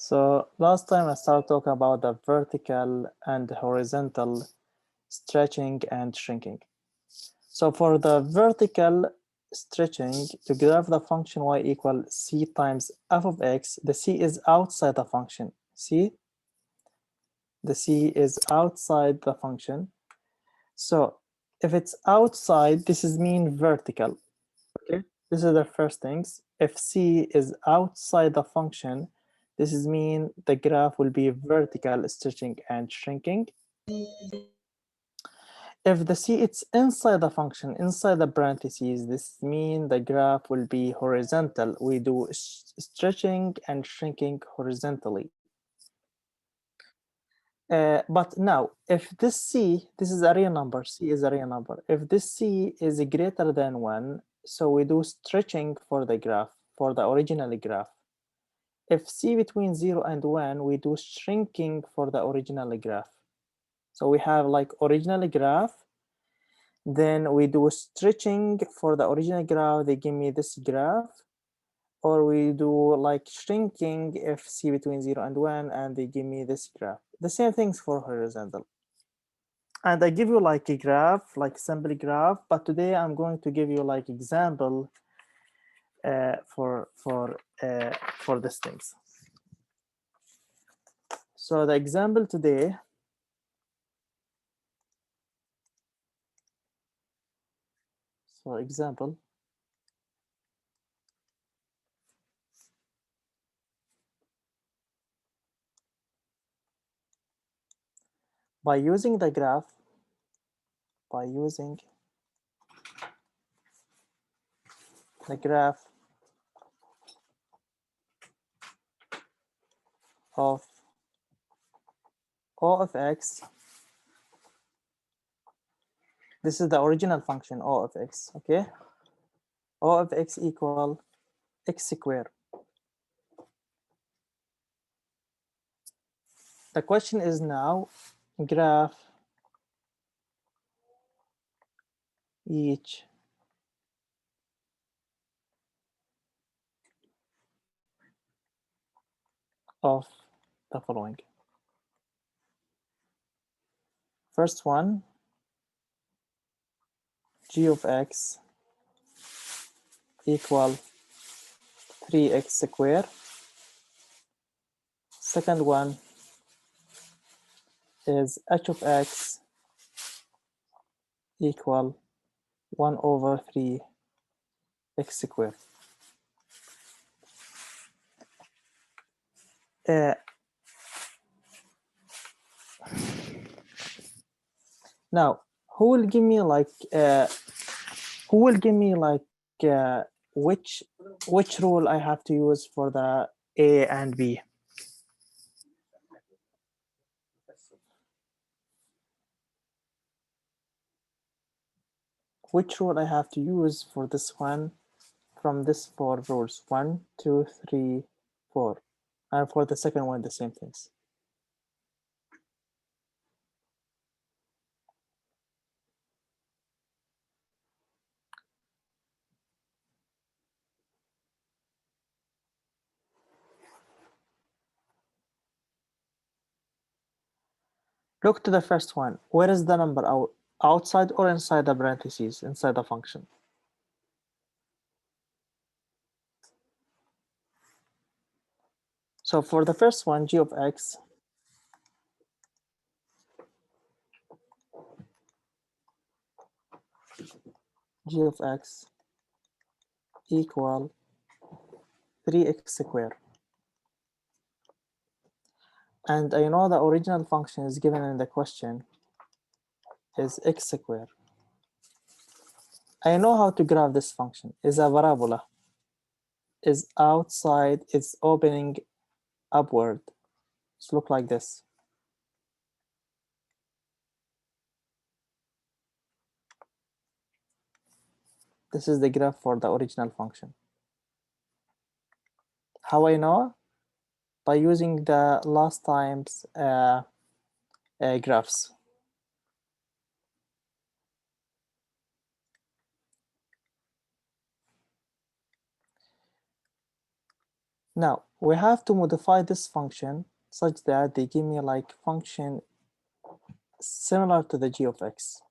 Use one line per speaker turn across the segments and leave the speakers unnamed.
So last time I started talking about the vertical and horizontal stretching and shrinking. So for the vertical stretching, to graph the function y equal c times f of x, the c is outside the function. See? The c is outside the function. So if it's outside, this is mean vertical. Okay, this is the first things. If c is outside the function, this is mean the graph will be vertical stretching and shrinking. If the c it's inside the function, inside the parentheses, this mean the graph will be horizontal. We do stretching and shrinking horizontally. But now, if this c, this is a real number, c is a real number. If this c is greater than 1, so we do stretching for the graph, for the original graph. If c between 0 and 1, we do shrinking for the original graph. So we have like original graph, then we do stretching for the original graph, they give me this graph, or we do like shrinking if c between 0 and 1, and they give me this graph. The same things for horizontal. And I give you like a graph, like simple graph, but today I'm going to give you like example for these things. So the example today, so example, by using the graph, by using the graph of O of x, this is the original function O of x, okay? O of x equal x squared. The question is now graph each of the following. First one, g of x equal 3x squared. Second one is h of x equal 1 over 3 x squared. Now, who will give me like which rule I have to use for the A and B? Which rule I have to use for this one from this 4 rules? 1, 2, 3, 4. And for the second one, the same things. Look to the first one. Where is the number out? Outside or inside the parentheses, inside the function? So for the first one, g of x equal 3x squared. And I know the original function is given in the question is x squared. I know how to graph this function. Is a parabola. Is outside, it's opening upward. It's look like this. This is the graph for the original function. How I know? By using the last time's graphs. Now, we have to modify this function such that they give me like function similar to the g of x.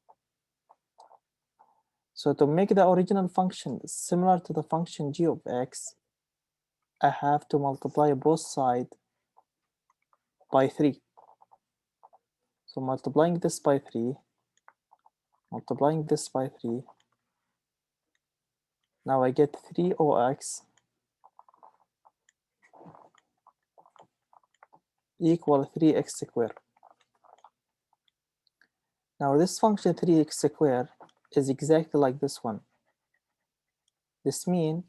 So to make the original function similar to the function g of x, I have to multiply both sides by 3. So multiplying this by 3, multiplying this by 3, now I get 3ox equal 3x squared. Now this function 3x squared is exactly like this one. This means,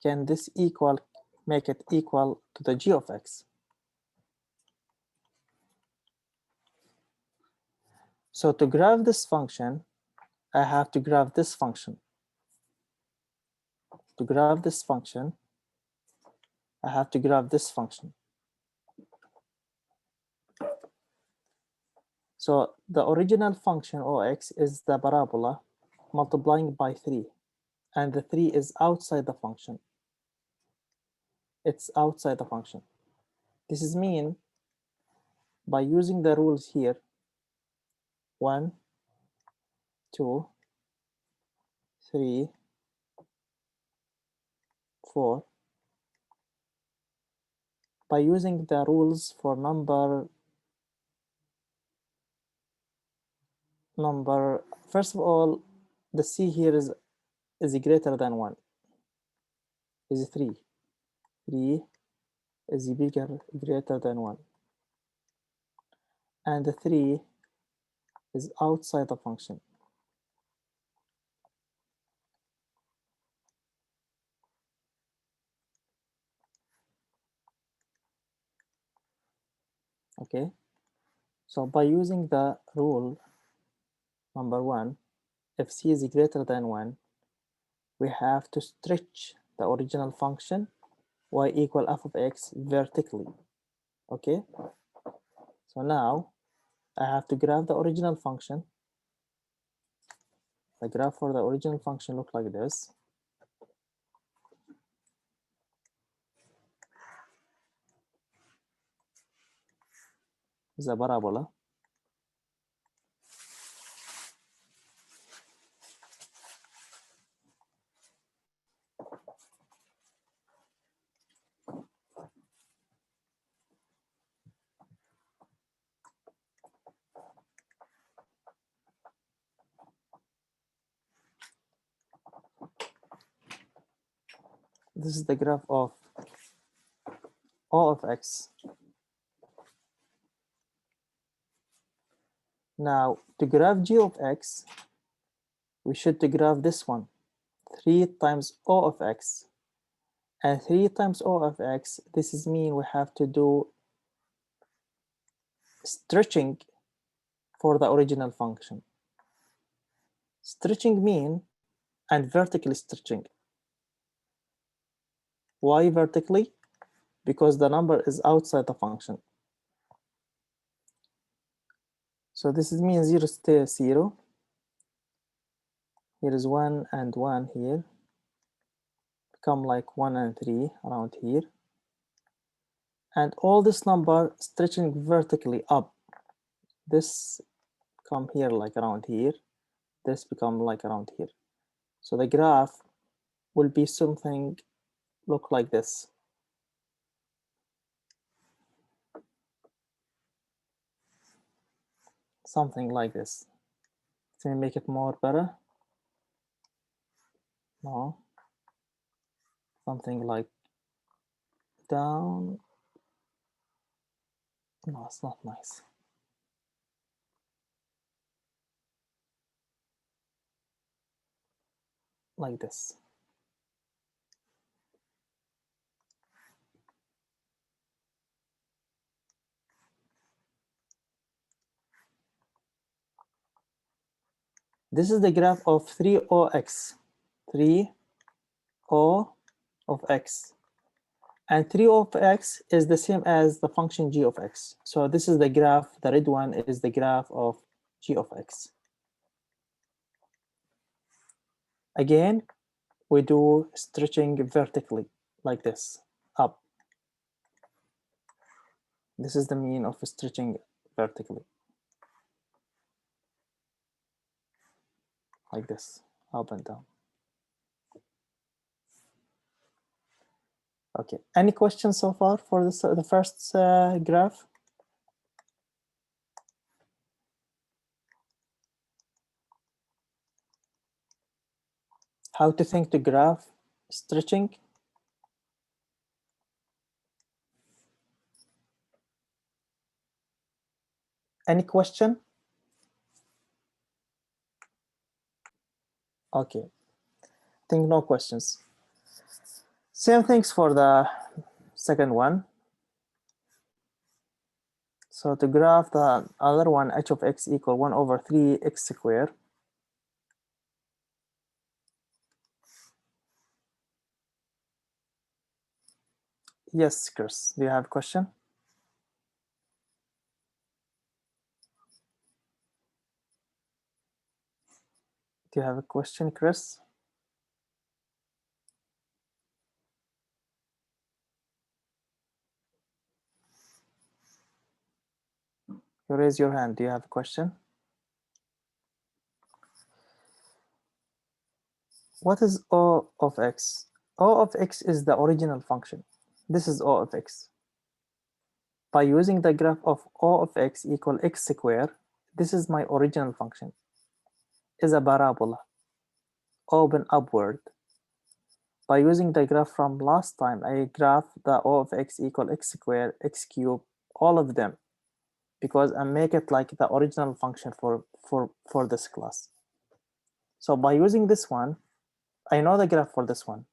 can this equal, make it equal to the g of x. So to graph this function, I have to graph this function. To graph this function, I have to graph this function. So the original function ox is the parabola multiplying by 3, and the 3 is outside the function. It's outside the function. This is mean by using the rules here, 1, 2, 3, 4. By using the rules for number, first of all, the c here is greater than 1, is 3. 3 is greater than 1. And the 3 is outside the function. Okay, so by using the rule number 1, if c is greater than 1, we have to stretch the original function y equal f of x vertically. Okay, so now I have to graph the original function. The graph for the original function look like this. Is a parabola. This is the graph of O of x. Now, to graph g of x, we should to graph this one, 3 times O of x. And 3 times O of x, this is mean we have to do stretching for the original function. Stretching mean and vertically stretching. Why vertically? Because the number is outside the function. So this is mean 0 stays 0. Here is 1 and 1 here. Become like 1 and 3 around here. And all this number stretching vertically up. This come here like around here. This become like around here. So the graph will be something look like this. Something like this. Can we make it more better? No. Something like down. No, it's not nice. Like this. This is the graph of 3ox. 3o of x. And 3 of x is the same as the function g of x. So this is the graph, the red one is the graph of g of x. Again, we do stretching vertically like this, up. This is the mean of stretching vertically. Like this, up and down. Okay, any questions so far for this, the first graph? How to think to graph stretching? Any question? Okay, I think no questions. Same things for the second one. So to graph the other one, h of x equal 1 over 3 x squared. Yes, Chris, do you have a question? Do you have a question, Chris? You raise your hand. Do you have a question? What is O of x? O of x is the original function. This is O of x. By using the graph of O of x equal x squared, this is my original function. Is a parabola, open upward. By using the graph from last time, I graph the O of x equal x squared, x cubed, all of them, because I make it like the original function for this class. So by using this one, I know the graph for this one.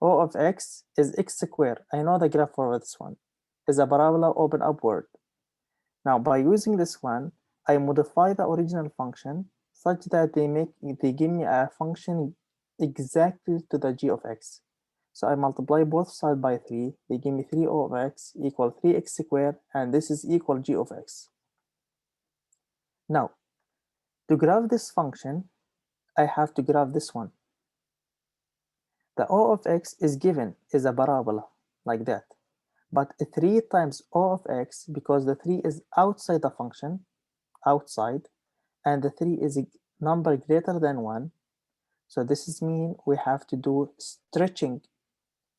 O of x is x squared. I know the graph for this one. Is a parabola open upward. Now by using this one, I modify the original function such that they give me a function exactly to the g of x. So I multiply both sides by 3. They give me 3O of x equal 3x squared, and this is equal g of x. Now, to graph this function, I have to graph this one. The O of x is given is a parabola, like that. But 3 times O of x, because the 3 is outside the function, outside, and the 3 is a number greater than 1. So this is mean we have to do stretching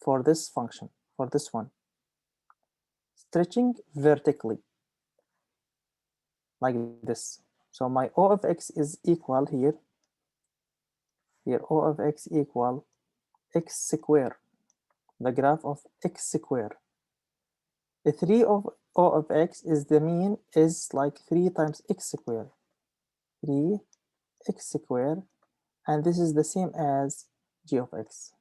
for this function, for this one. Stretching vertically, like this. So my O of x is equal here O of x equal x squared, the graph of x squared. The 3 of O of x is the mean is like 3 times x squared. 3 x squared, and this is the same as g of x.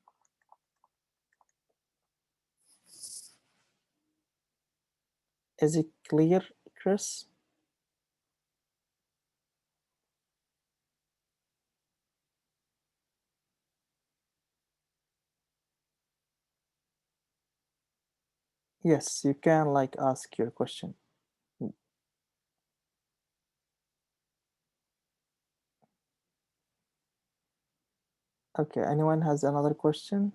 Is it clear, Chris? Yes, you can like ask your question. Okay, anyone has another question?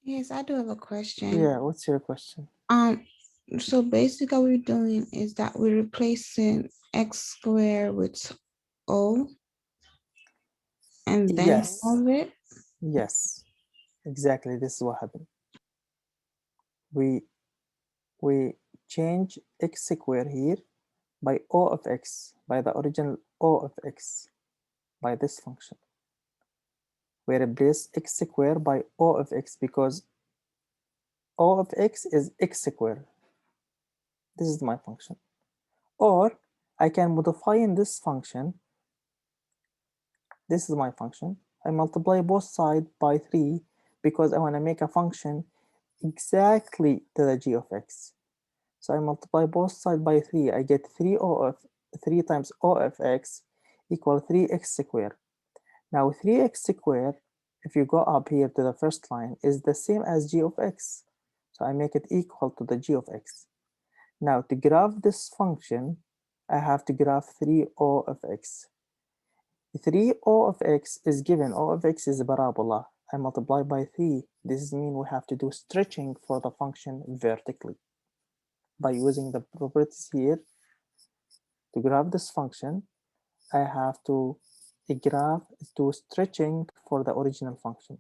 Yes, I do have a question.
Yeah, what's your question?
So basically what we're doing is that we're replacing x squared with O and then
Yes,
solve it.
yes, exactly. This is what happened. We change x squared here by O of x, by the original O of x, by this function. We replace x squared by O of x because O of x is x squared. This is my function. Or I can modify in this function. This is my function. I multiply both sides by 3 because I want to make a function exactly to the g of x. So I multiply both sides by 3. I get 3 times O of x equal 3x squared. Now 3x squared, if you go up here to the first line, is the same as g of x. So I make it equal to the g of x. Now to graph this function, I have to graph 3O of x. 3O of x is given, O of x is a parabola. I multiply by 3. This means we have to do stretching for the function vertically. by using the properties here, to graph this function, I have to graph to stretching for the original function,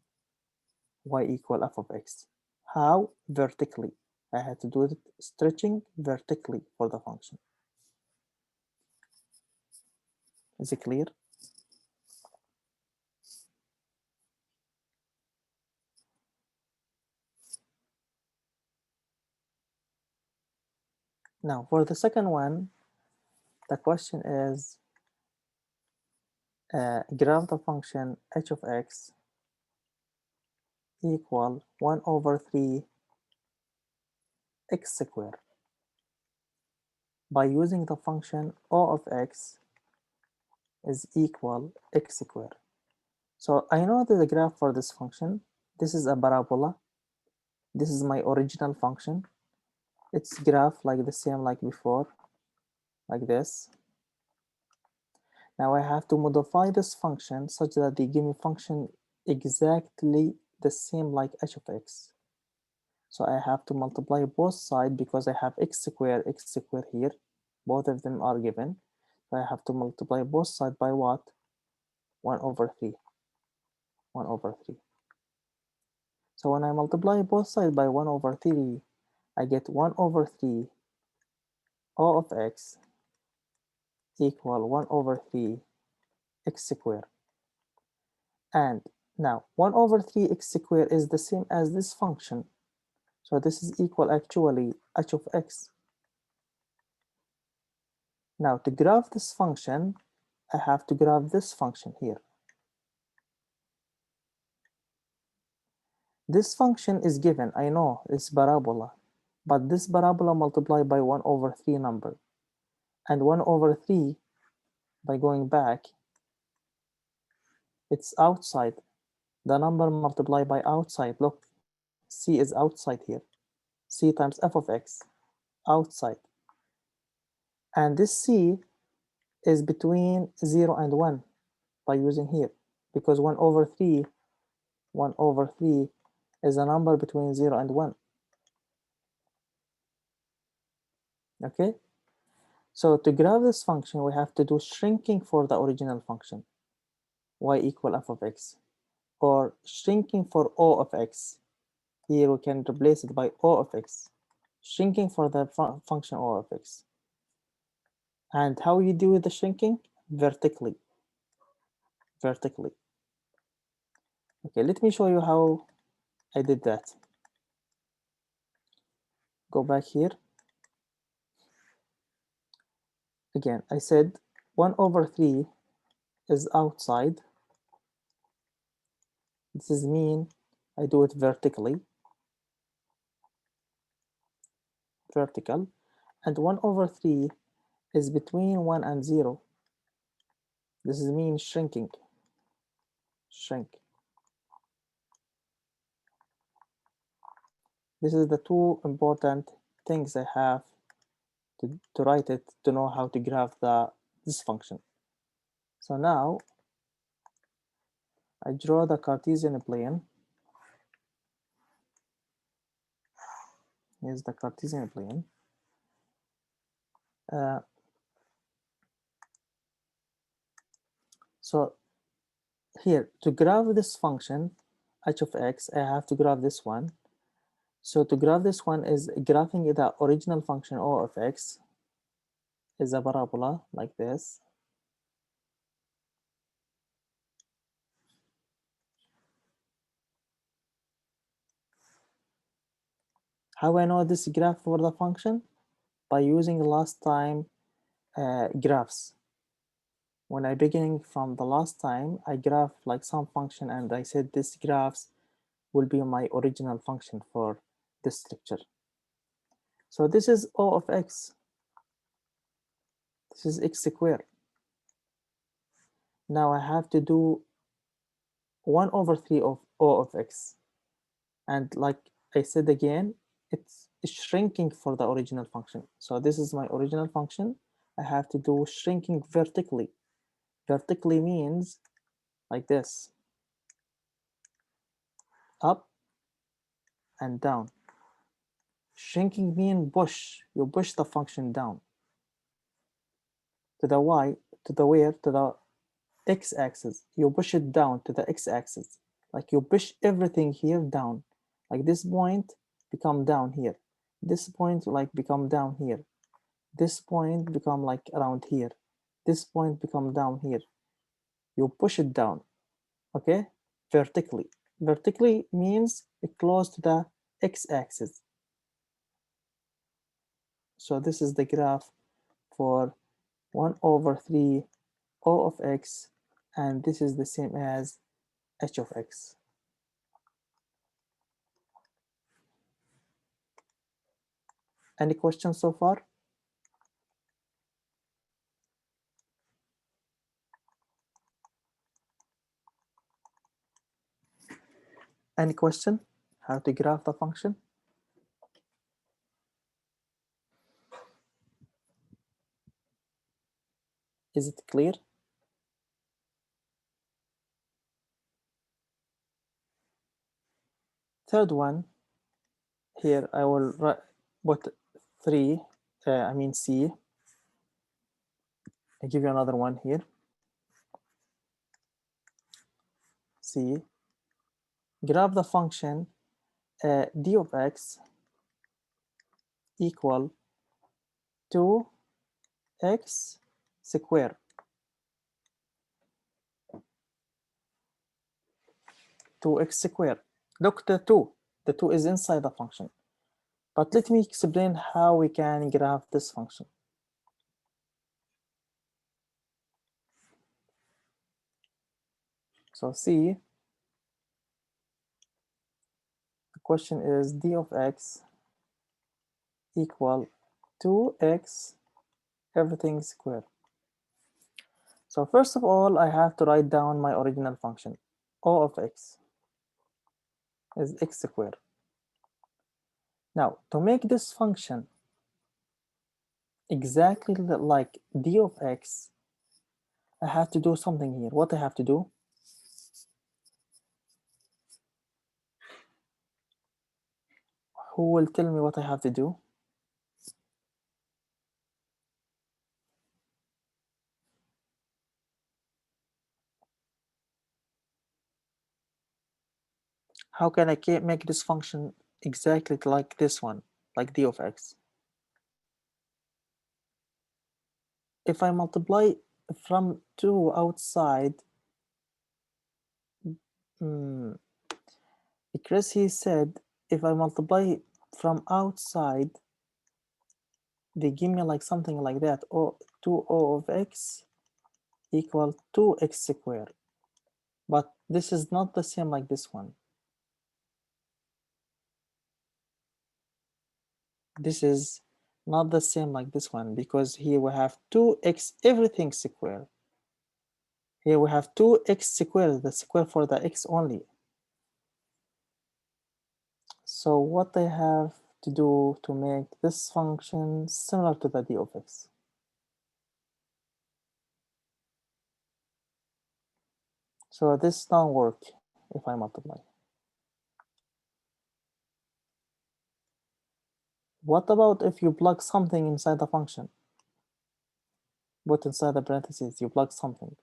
y equal f of x. How? Vertically. I had to do it stretching vertically for the function. Is it clear? Now for the second one, the question is graph the function h of x equal 1 over 3 x squared by using the function o of x is equal x squared. So I know that the graph for this function, this is a parabola. This is my original function. Its graph like the same like before, like this. Now I have to modify this function such that they give me function exactly the same like h of x. So I have to multiply both sides because I have x squared here. Both of them are given. So I have to multiply both sides by what? 1 over 3. 1 over 3. So when I multiply both sides by 1 over 3, I get 1 over 3 o of x equal 1 over 3 x squared. And now 1 over 3 x squared is the same as this function. So this is equal actually h of x. Now to graph this function, I have to graph this function here. This function is given, I know, it's parabola, but this parabola multiplied by 1 over 3 number. And 1 over 3, by going back, it's outside. The number multiplied by outside, look, c is outside here. C times f of x, outside. And this c is between 0 and 1 by using here, because 1 over 3 is a number between 0 and 1. Okay? So to graph this function, we have to do shrinking for the original function, y equal f of x, or shrinking for o of x. Here we can replace it by o of x, shrinking for the function o of x. And how you do the shrinking? Vertically. Vertically. Okay, let me show you how I did that. Go back here. Again, I said 1 over 3 is outside. This is mean I do it vertically. Vertical. And 1 over 3 is between 1 and 0. This is mean shrinking. Shrink. This is the two important things I have to write it to know how to graph this function. So now I draw the Cartesian plane. Here's the Cartesian plane. So here, to graph this function, h of x, I have to graph this one. So to graph this one is graphing the original function o of x is a parabola like this. How I know this graph for the function? By using last time graphs. When I beginning from the last time, I graph like some function and I said this graphs will be my original function for this lecture. So this is o of x. This is x squared. Now I have to do 1 over 3 of o of x. And like I said again, it's shrinking for the original function. So this is my original function. I have to do shrinking vertically. Vertically means like this. Up and down. Shrinking means push. You push the function down to the y, to the where, to the x-axis. You push it down to the x-axis. Like you push everything here down. Like this point become down here. This point like become down here. This point become like around here. This point become down here. You push it down, okay? Vertically. Vertically means close to the x-axis. So this is the graph for 1/3 O of x, and this is the same as h of x. Any questions so far? Any question? How to graph the function? Is it clear? Third one, here I will put 3, I mean C. I give you another one here. C. Graph the function d of x equal to x squared. 2x squared. Look, the 2. The 2 is inside the function. But let me explain how we can graph this function. So see, the question is d of x equal 2x everything squared. So first of all, I have to write down my original function. O of x is x squared. Now, to make this function exactly like d of x, I have to do something here. What I have to do? Who will tell me what I have to do? How can I make this function exactly like this one, like d of x? If I multiply from 2 outside, because he said if I multiply from outside, they give me like something like that, or 2O of x equal 2x squared. But this is not the same like this one. This is not the same like this one, because here we have 2x everything squared. Here we have 2x squared, the square for the x only. So what I have to do to make this function similar to the d of x? So this don't work if I multiply. What about if you plug something inside the function? Put inside the parentheses, you plug something.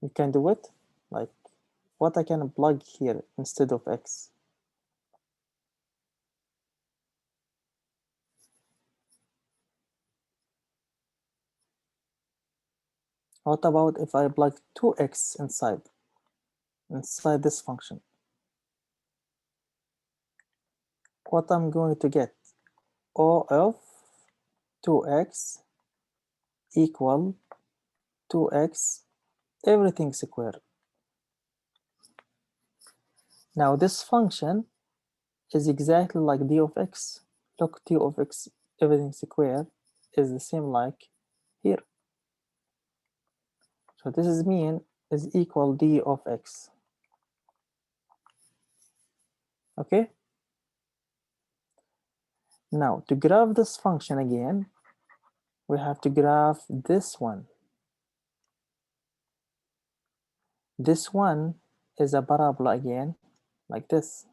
You can do it? Like, what I can plug here instead of x? What about if I plug 2x inside this function? What I'm going to get? O of 2x equal 2x everything squared. Now this function is exactly like d of x. Look, d of x everything squared is the same like here. So this is mean is equal d of x. Okay? Now to graph this function again, we have to graph this one. This one is a parabola again. like this.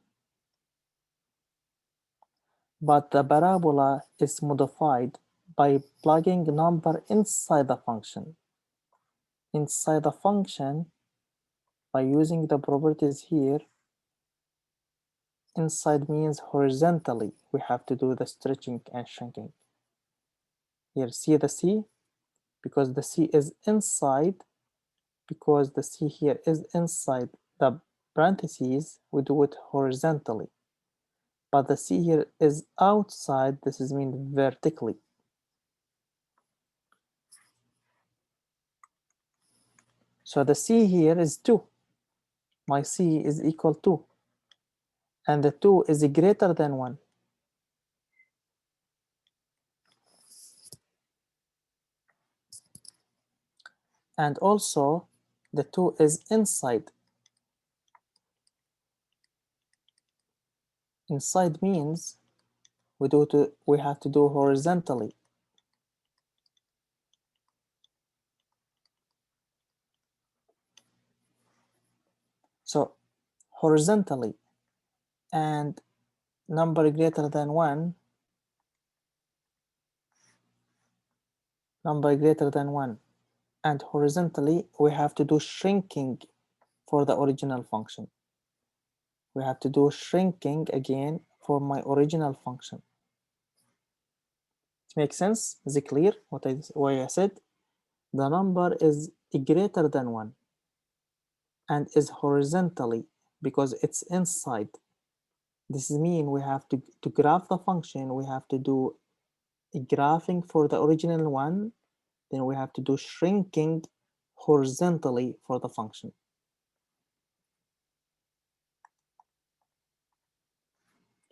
But the parabola is modified by plugging a number inside the function. Inside the function, by using the properties here, inside means horizontally. We have to do the stretching and shrinking. Here, see the C? Because the C is inside, because the C here is inside the parentheses, we do it horizontally. But the C here is outside, this is mean vertically. So the C here is 2. My C is equal to, and the 2 is greater than 1. And also, the 2 is inside. Inside means we have to do horizontally. So horizontally and number greater than 1, number greater than 1, and horizontally we have to do shrinking for the original function. We have to do shrinking again for my original function. It makes sense? Is it clear what I said? The number is greater than 1 and is horizontally because it's inside. This means we have to graph the function, we have to do a graphing for the original one, then we have to do shrinking horizontally for the function.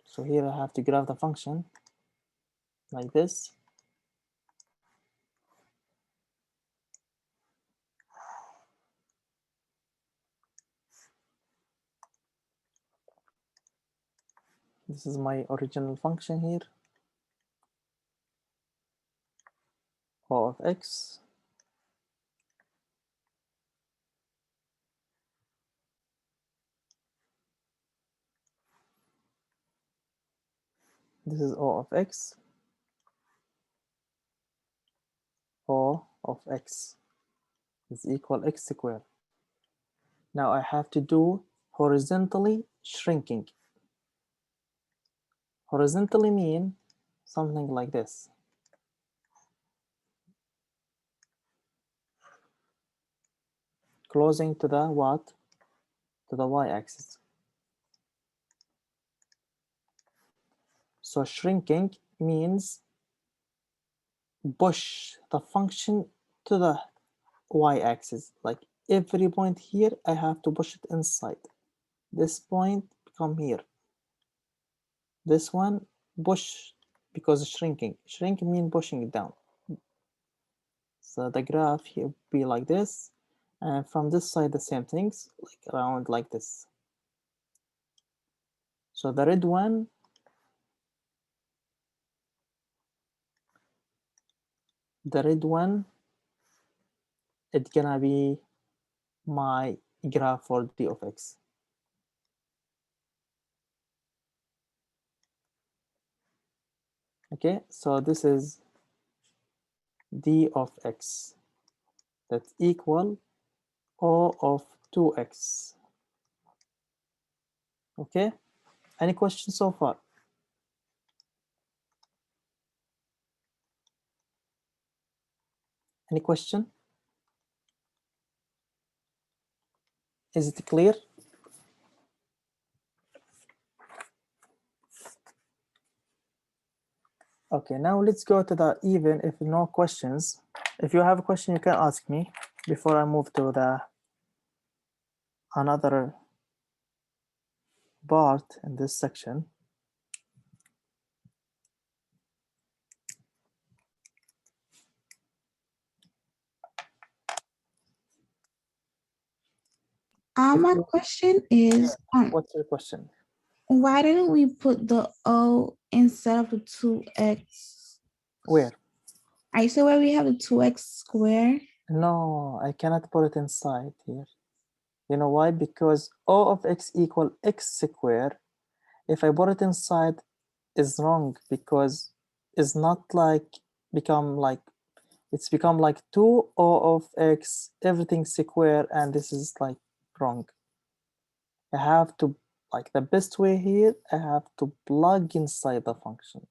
So here I have to graph the function like this. This is my original function here, O of x. This is O of x. O of x is equal x squared. Now I have to do horizontally shrinking. Horizontally mean something like this. Closing to the what? To the y-axis. So shrinking means push the function to the y-axis. Like every point here, I have to push it inside. This point come here. This one push because shrinking. Shrink means pushing it down. So the graph here be like this, and from this side the same things, like around like this. So the red one it's gonna be my graph for d of x. Okay, so this is d of x that's equal O of 2x. Okay, any questions so far? Any question? Is it clear? Okay, now let's go to the even if no questions. If you have a question, you can ask me before I move to the another part in this section.
My question is,
What's your question?
why didn't we put the O instead of the 2x?
Where?
I said where we have the 2x squared.
No, I cannot put it inside here. You know why? Because O of x equal x square, if I put it inside, is wrong, because it's not like become like, it's become like 2 O of x everything square, and this is like wrong. I have to, like, the best way here, I have to plug inside the function.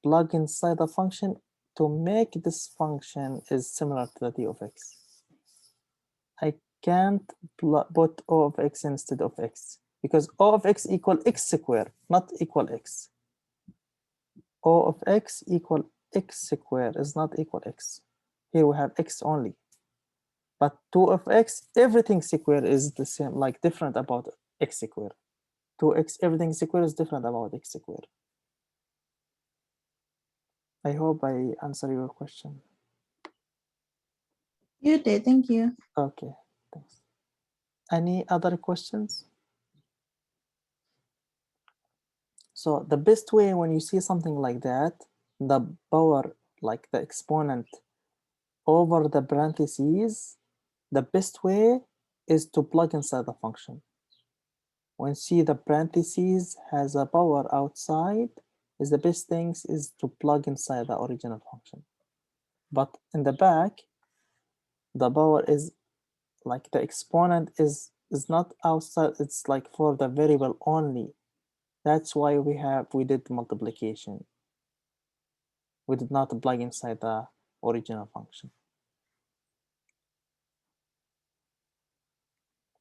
Plug inside the function to make this function is similar to the t of x. I can't put O of x instead of x, because O of x equal x square, not equal x. O of x equal x square is not equal x. Here we have x only. But 2 of x, everything square is the same, like different about x square. 2x, everything square is different about x square. I hope I answer your question.
You did, thank you.
Okay, thanks. Any other questions? So the best way when you see something like that, the power, like the exponent over the parentheses, the best way is to plug inside the function. When you see the parentheses has a power outside, is the best things is to plug inside the original function. But in the back, the power is like the exponent is not outside, it's like for the variable only. That's why we did multiplication. We did not plug inside the original function.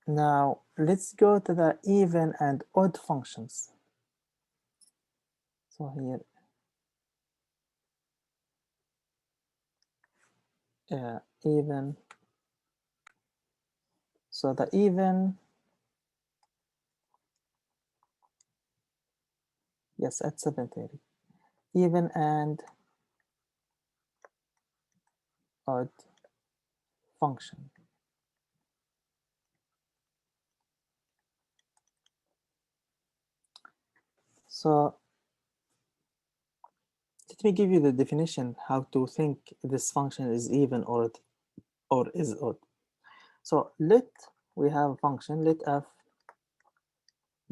Now let's go to the even and odd functions. So here, even. So the even, yes, at 7:30. Even and odd function. So let me give you the definition how to think this function is even or is odd. So we have a function, let f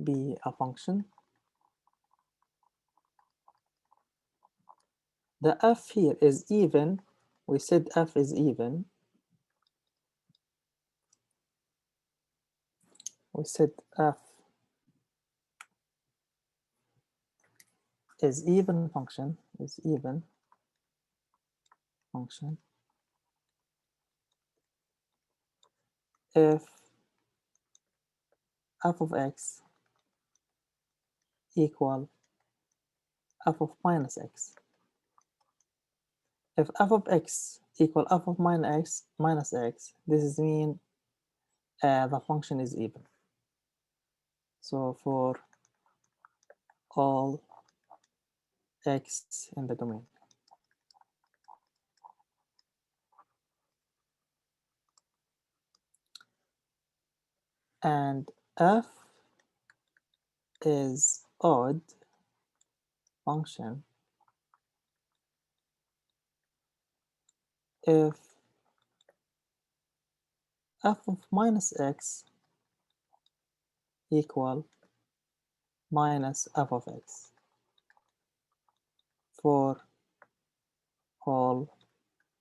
be a function. The f here is even. We said f is even. We said f is even function, is even function if f of x equal f of minus x. If f of x equal f of minus x, this is mean the function is even. So for all x in the domain. And f is odd function if f of minus x equal minus f of x for all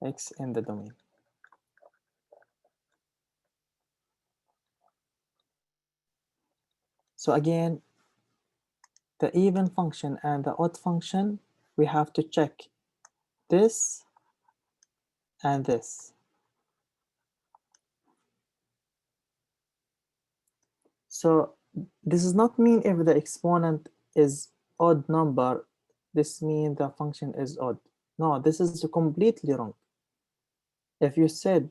x in the domain. So again, the even function and the odd function, we have to check this and this. So this does not mean if the exponent is odd number, this means the function is odd. No, this is completely wrong. If you said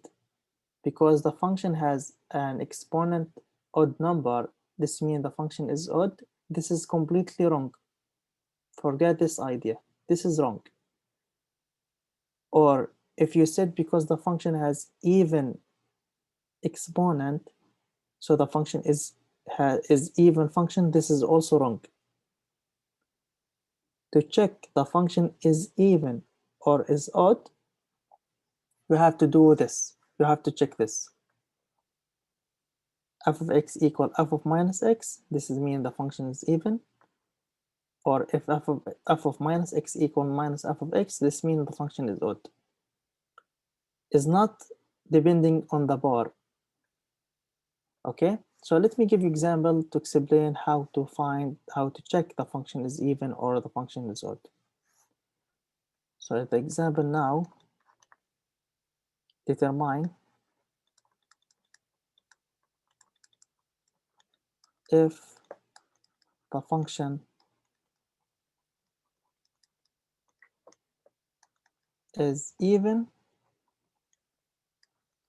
because the function has an exponent odd number, this means the function is odd, this is completely wrong. Forget this idea. This is wrong. Or if you said because the function has even exponent, so the function is even function, this is also wrong. To check the function is even or is odd, you have to do this. You have to check this. f of x equal f of minus x, this is mean the function is even. Or if f of minus x equal minus f of x, this means the function is odd. Is not depending on the bar. Okay, so let me give you example to explain how to check the function is even or the function is odd. So the example now, determine if the function is even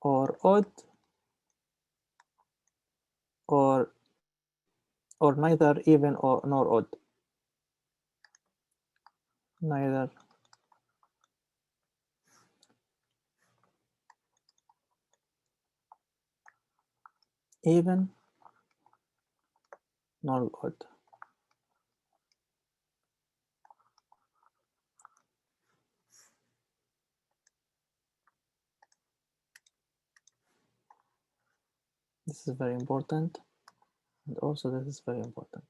or odd or neither even or nor odd. Neither even nor odd. This is very important, and also this is very important.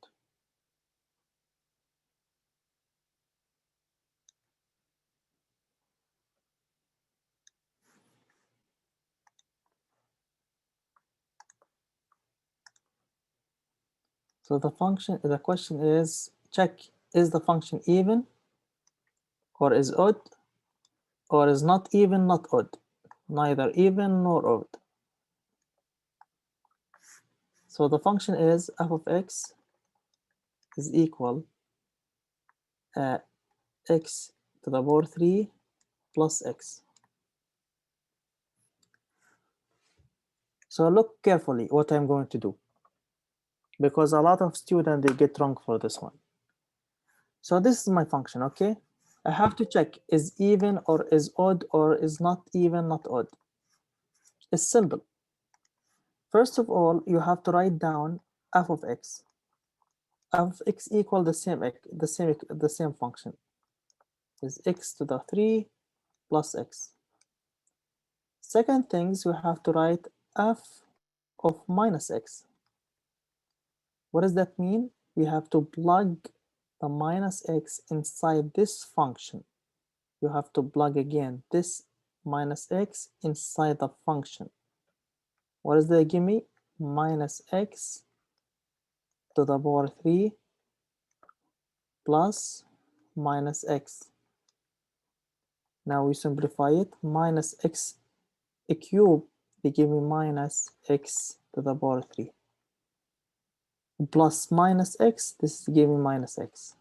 So the question is check, is the function even or is odd or is not even, not odd, neither even nor odd. So the function is f of x is equal x to the power 3 plus x. So look carefully what I'm going to do, because a lot of students, they get wrong for this one. So this is my function, okay? I have to check is even or is odd or is not even, not odd. It's simple. First of all, you have to write down f of x. F of x equal the same function is x to the 3 plus x. Second things, you have to write f of minus x. What does that mean? We have to plug the minus x inside this function. You have to plug again this minus x inside the function. What does that give me? Minus x to the power 3 plus minus x. Now we simplify it. Minus x cube, they give me minus x to the power 3. Plus minus x, this is giving minus x.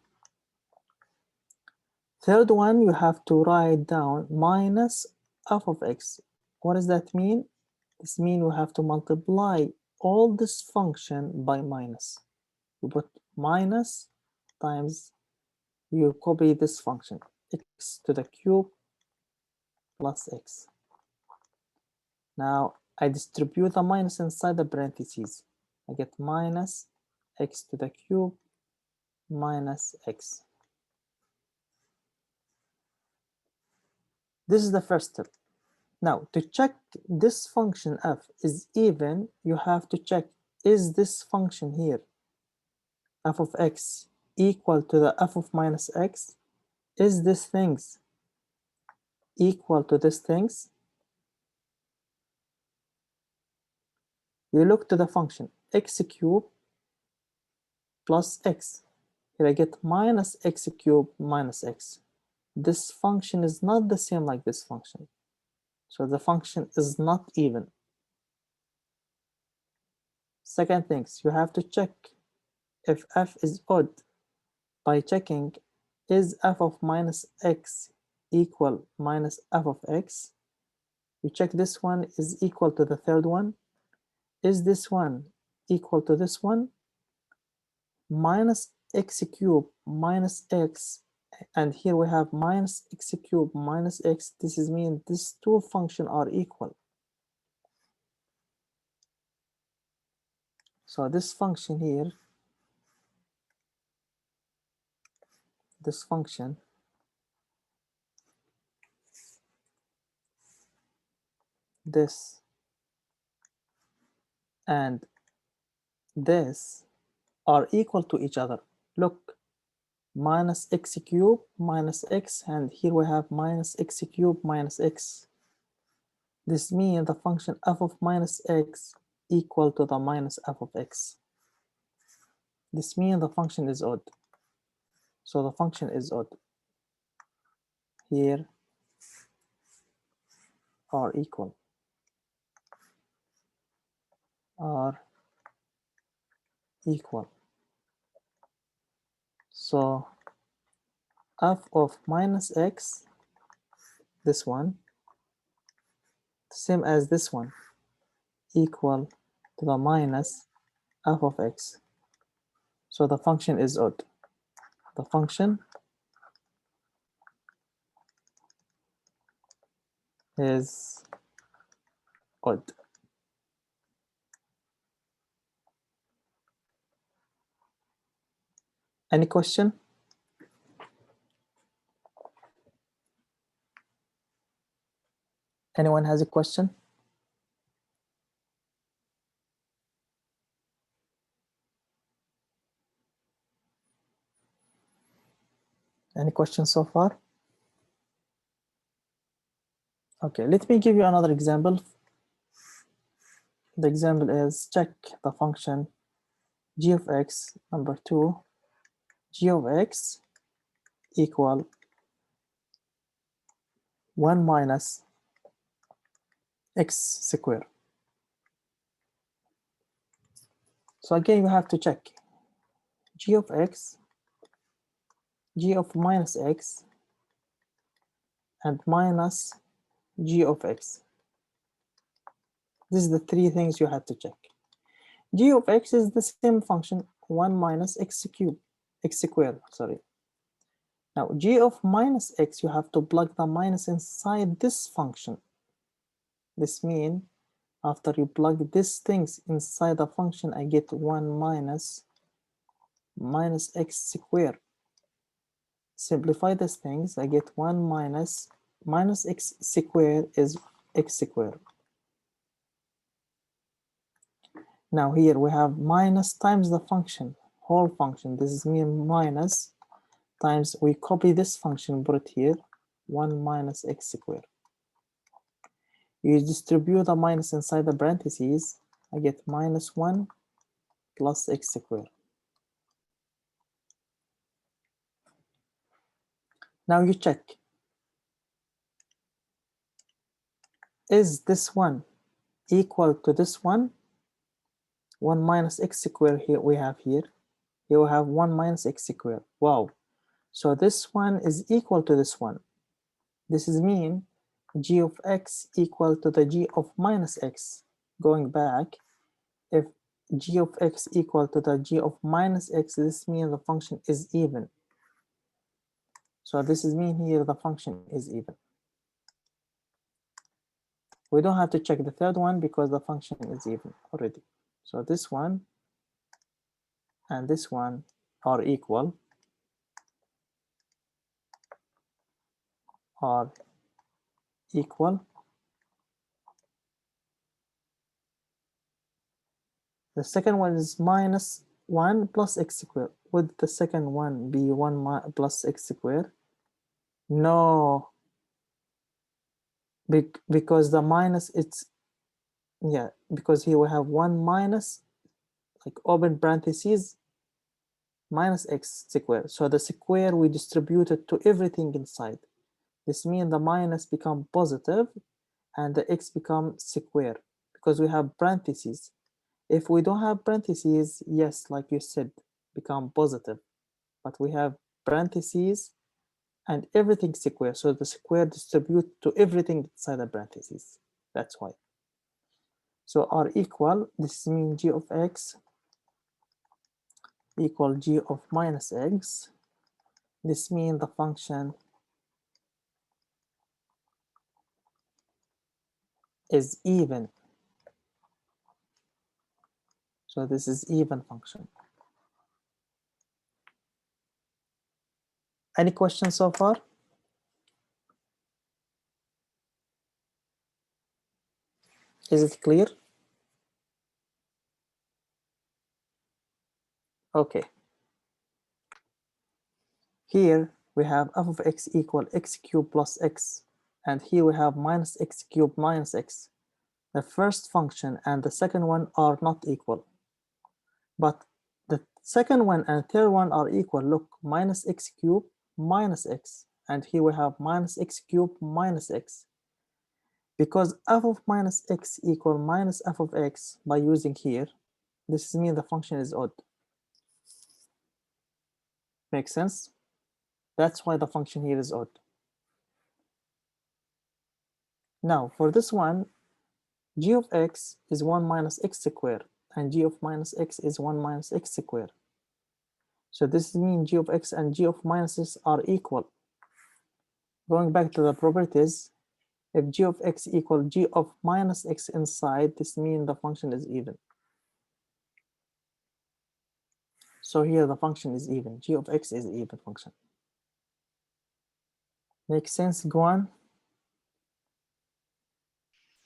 Third one, you have to write down minus f of x. What does that mean? This means we have to multiply all this function by minus. You put minus times, you copy this function, x to the cube plus x. Now I distribute the minus inside the parentheses. I get minus x to the cube minus x. This is the first step. Now to check this function f is even, you have to check, is this function here, f of x, equal to the f of minus x? Is this things equal to this things? You look to the function x cubed plus x. Here I get minus x cubed minus x. This function is not the same like this function. So the function is not even. Second things, you have to check if f is odd by checking, is f of minus x equal minus f of x? You check this one is equal to the third one. Is this one equal to this one? Minus x cubed minus x, and here we have minus x cubed minus x. This is mean these two functions are equal. So this function here, this function, this and this are equal to each other. Look, minus x cubed minus x, and here we have minus x cubed minus x. This means the function f of minus x equal to the minus f of x. This means the function is odd. So the function is odd. Here are equal. Are equal. So f of minus x, this one, same as this one, equal to the minus f of x. So the function is odd. The function is odd. Any question? Anyone has a question? Any questions so far? Okay, let me give you another example. The example is check the function g of x, number 2, g of x equal 1 minus x squared. So again, you have to check g of x, g of minus x, and minus g of x. This is the three things you have to check. G of x is the same function, 1 minus x cubed, x squared, sorry. Now, g of minus x, you have to plug the minus inside this function. This means after you plug these things inside the function, I get 1 minus x squared. Simplify these things, I get 1 minus x squared is x squared. Now here we have minus times the function, whole function. This is mean minus times, we copy this function, put it here, 1 minus x squared. You distribute the minus inside the parentheses, I get minus 1 plus x squared. Now you check. Is this one equal to this one? 1 minus x squared here we have here. Here we have 1 minus x squared. Wow. So this one is equal to this one. This is mean g of x equal to the g of minus x. Going back, if g of x equal to the g of minus x, this means the function is even. So this is mean here the function is even. We don't have to check the third one because the function is even already. So this one and this one are equal. Are equal. The second one is minus 1 plus x squared. Would the second one be 1 plus x squared? No. Because the minus, it's, yeah, because here we have 1 minus, like open parentheses, minus x squared. So the square we distributed to everything inside. This means the minus become positive and the x become square because we have parentheses. If we don't have parentheses, yes, like you said, become positive. But we have parentheses and everything square. So the square distribute to everything inside the parentheses. That's why. So are equal, this means g of x equal g of minus x. This means the function is even. So this is even function. Any questions so far? Is it clear? Okay. Here we have f of x equal x cubed plus x, and here we have minus x cubed minus x. The first function and the second one are not equal, but the second one and third one are equal. Look, minus x cubed minus x, and here we have minus x cubed minus x. Because f of minus x equal minus f of x by using here, this means the function is odd. Makes sense? That's why the function here is odd. Now for this one, g of x is 1 minus x squared, and g of minus x is 1 minus x squared. So this means g of x and g of minuses are equal. Going back to the properties, if g of x equal g of minus x inside, this means the function is even. So here the function is even. G of x is an even function. Makes sense, Guan?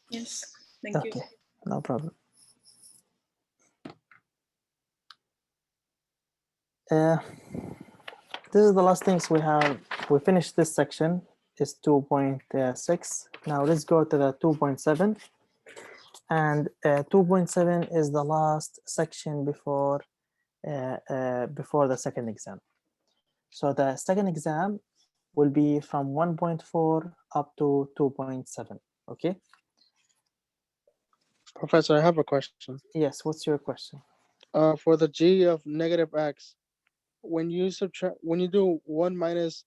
Yes, thank you.
Okay, no problem. This is the last things we have. We finished this section. Is 2.6. Now let's go to the 2.7. And 2.7 is the last section before the second exam. So the second exam will be from 1.4 up to 2.7. Okay.
Professor, I have a question.
Yes. What's your question?
For the g of negative x, when you do 1 minus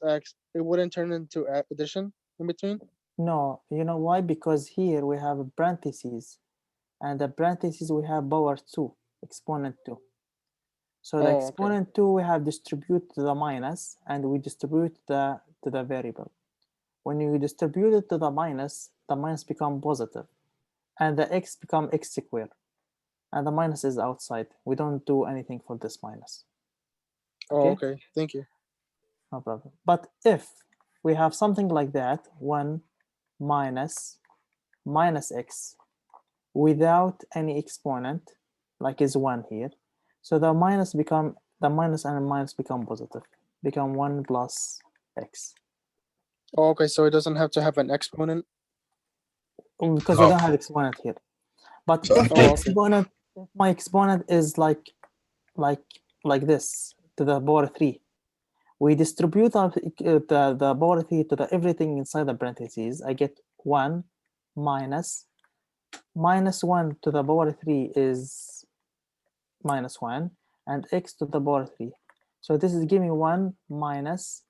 x, it wouldn't turn into addition in between?
No, you know why? Because here we have parentheses, and the parentheses we have power 2, exponent 2. So the exponent 2 we have distribute to the minus, and we distribute to the variable. When you distribute it to the minus become positive, and the x become x squared, and the minus is outside. We don't do anything for this minus.
Okay? Oh, okay. Thank you.
No problem. But if we have something like that, 1 minus x without any exponent, like is 1 here, so the minus and minus become positive, become 1 plus x.
Oh, okay, so it doesn't have to have an exponent?
Because we don't have exponent here. But if my exponent is like this to the power 3, we distribute the power 3 to the everything inside the parentheses. I get 1 minus 1 to the power 3 is minus 1, and x to the power 3. So this is giving 1 minus,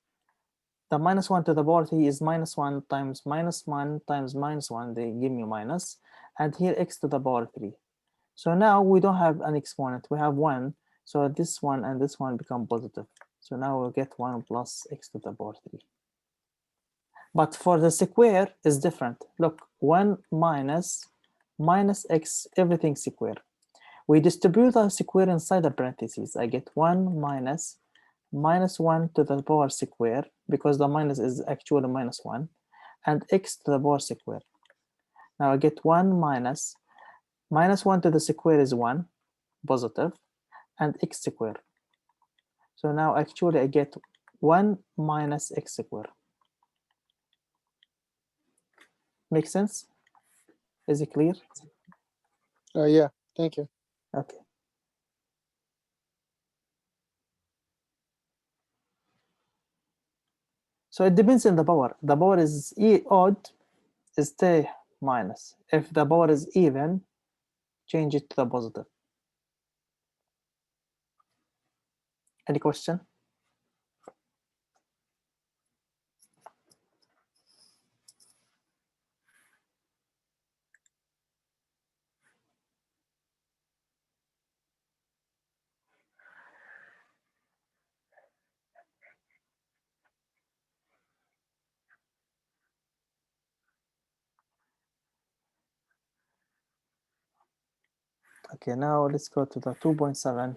the minus 1 to the power 3 is minus 1 times minus 1 times minus 1, they give me minus, and here x to the power 3. So now we don't have an exponent, we have 1, so this one and this one become positive. So now we'll get 1 plus x to the power 3. But for the square is different. Look, 1 minus x, everything square. We distribute the square inside the parentheses. I get 1 minus 1 to the power square, because the minus is actually minus 1, and x to the power square. Now I get 1 minus 1 to the square is 1, positive, and x square. So now actually I get 1 minus x square. Make sense? Is it clear?
Yeah, thank you.
Okay. So it depends on the power. The power is odd, stay minus. If the power is even, change it to the positive. Any question? Okay, now let's go to the 2.7.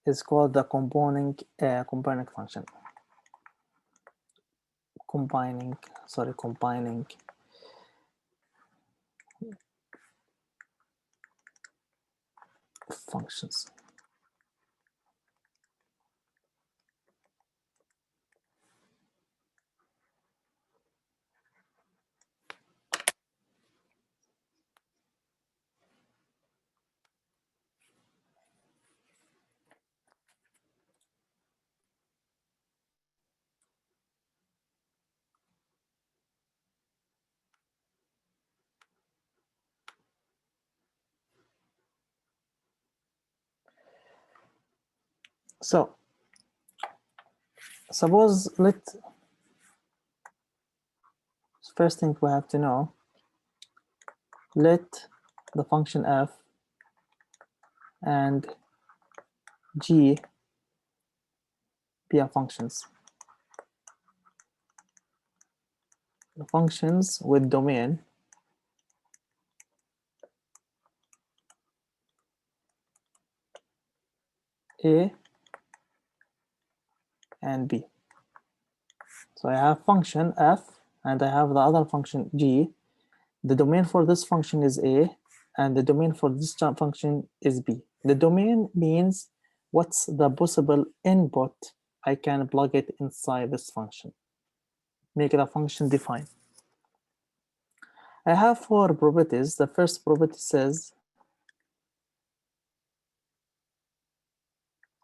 It's called the compounding function. combining functions. So suppose first thing we have to know, let the function f and g be a functions. The functions with domain a and b. So I have function f and I have the other function g. The domain for this function is a and the domain for this function is b. The domain means what's the possible input I can plug it inside this function. Make it a function defined. I have 4 properties. The first property says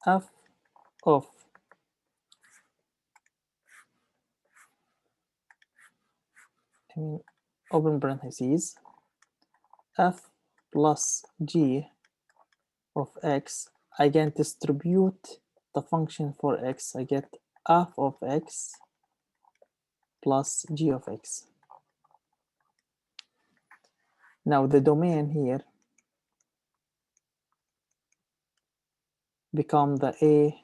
f of open parentheses f plus g of x. I can distribute the function for x. I get f of x plus g of x. Now the domain here become the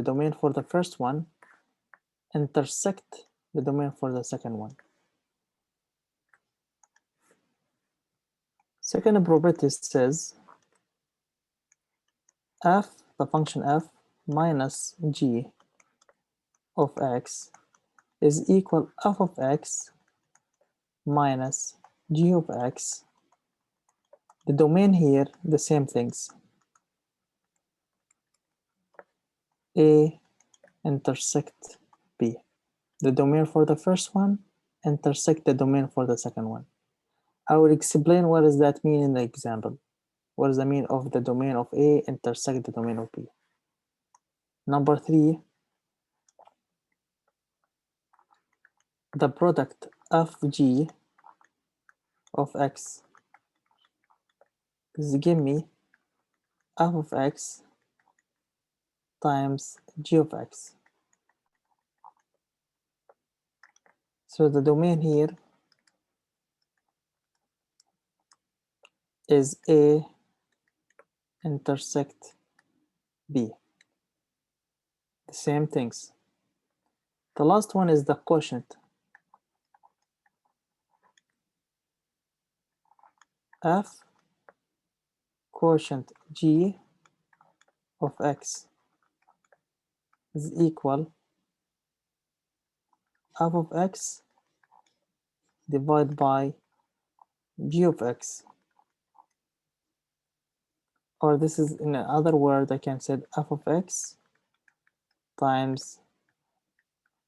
domain for the first one intersect the domain for the second one. Second property says f, the function f minus g of x is equal f of x minus g of x. The domain here, the same things. A intersect B. The domain for the first one intersect the domain for the second one. I will explain what does that mean in the example. What does that mean of the domain of A intersect the domain of B? Number 3, the product of g of x is give me f of x times g of x. So the domain here is A intersect B. The same things. The last one is the quotient. F quotient g of x is equal f of x divided by g of x. Or this is in another word, I can say f of x times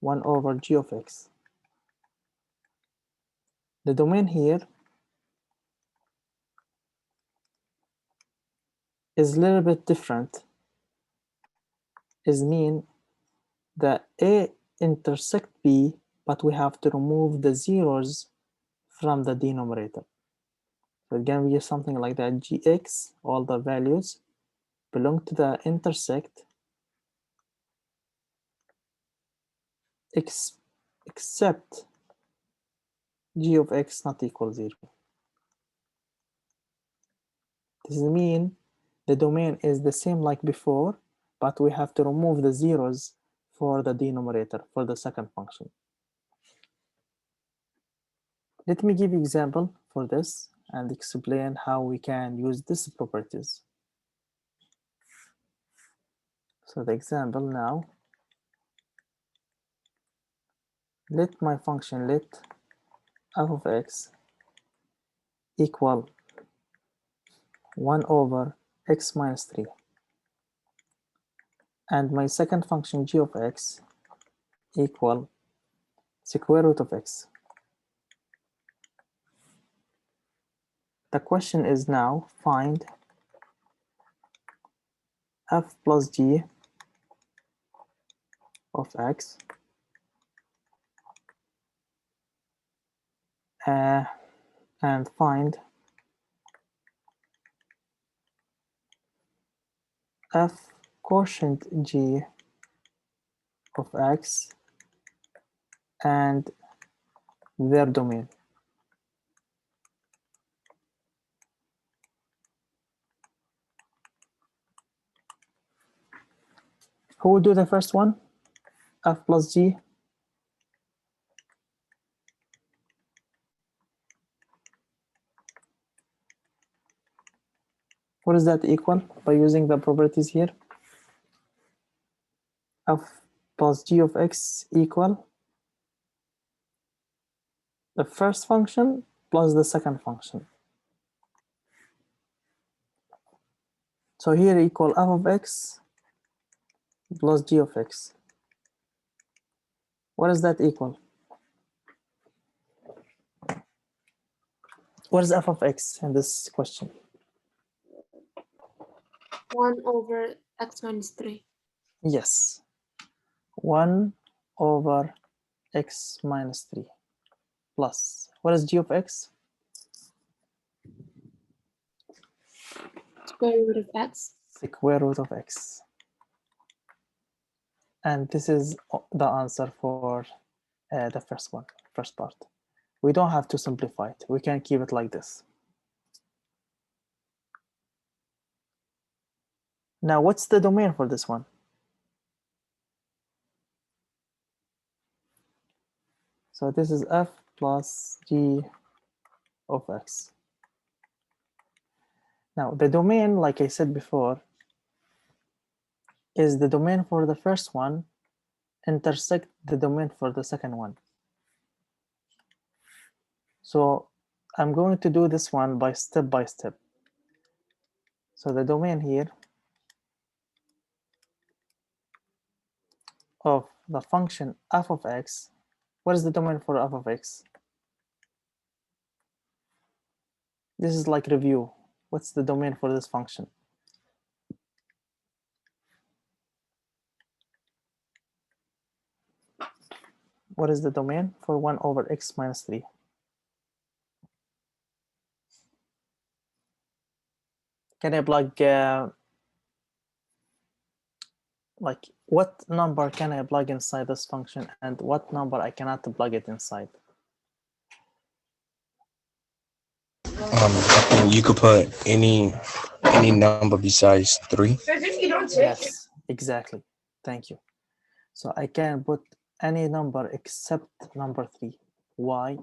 1 over g of x. The domain here is a little bit different. Is mean that A intersect B, but we have to remove the zeros from the denominator. So it can be something like that. Gx, all the values belong to the intersect except g of x not equal 0. This means the domain is the same like before, but we have to remove the zeros for the denominator for the second function. Let me give you example for this and explain how we can use these properties. So the example now, let my function let f of x equal 1 over x minus 3, and my second function g of x equal square root of x. The question is now find f plus g of x and find f quotient g of x and their domain. Who will do the first one? F plus g. What is that equal by using the properties here? F plus g of x equal the first function plus the second function. So here equal f of x plus g of x. What is that equal? What is f of x in this question?
1 over x minus 3.
Yes. 1 over x minus 3 plus. What is g of x?
Square root of x.
Square root of x. And this is the answer for the first part. We don't have to simplify it. We can keep it like this. Now, what's the domain for this one? So this is f plus g of x. Now, the domain, like I said before, is the domain for the first one intersect the domain for the second one. So I'm going to do this one by step. So the domain here of the function f of x, what is the domain for f of x? This is like review. What's the domain for this function? What is the domain for 1 over x minus 3? Can I plug, like what number can I plug inside this function and what number I cannot plug it inside?
I think you could put any number besides 3.
Yes, exactly. Thank you. So I can put any number except number 3. Why?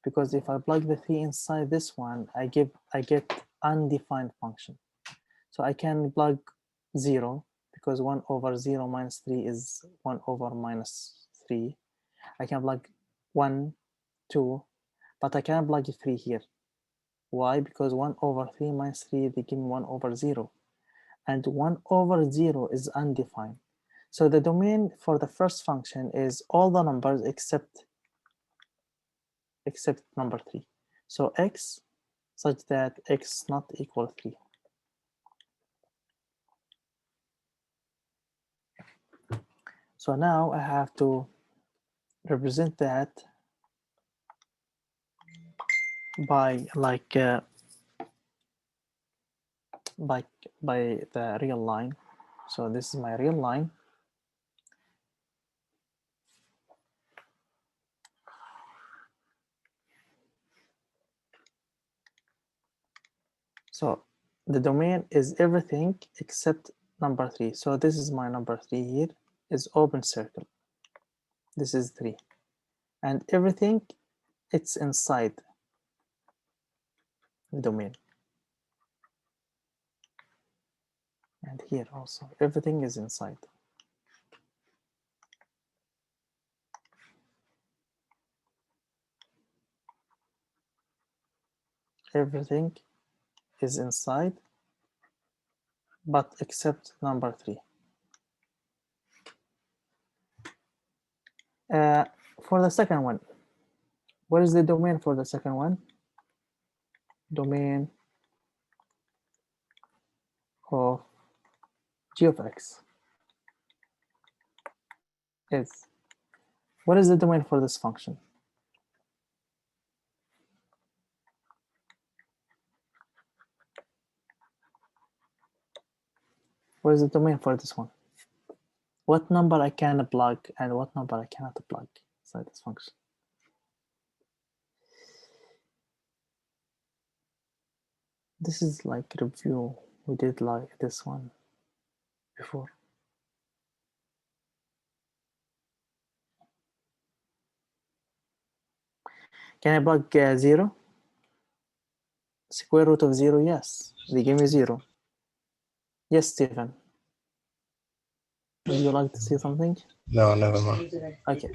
Because if I plug the 3 inside this one, I get undefined function. So I can plug 0 because 1 over 0 minus 3 is 1 over minus 3. I can plug 1, 2, but I can't plug 3 here. Why? Because 1 over 3 minus 3, they give me 1 over 0. And 1 over 0 is undefined. So the domain for the first function is all the numbers except number 3. So x such that x not equal 3. So now I have to represent that by like by the real line. So this is my real line. So the domain is everything except number 3. So this is my number 3 here is open circle. This is 3. And everything, it's inside the domain. And here also, everything is inside. everything is inside, but except number 3. For the second one, what is the domain for the second one? Domain of g of x is, what is the domain for this function? What is the domain for this one? What number I can plug and what number I cannot plug inside this function? This is like review. We did like this one before. Can I plug 0? Square root of 0, yes. They give me 0. Yes, Stephen. Would you like to say something?
No, never mind.
Okay.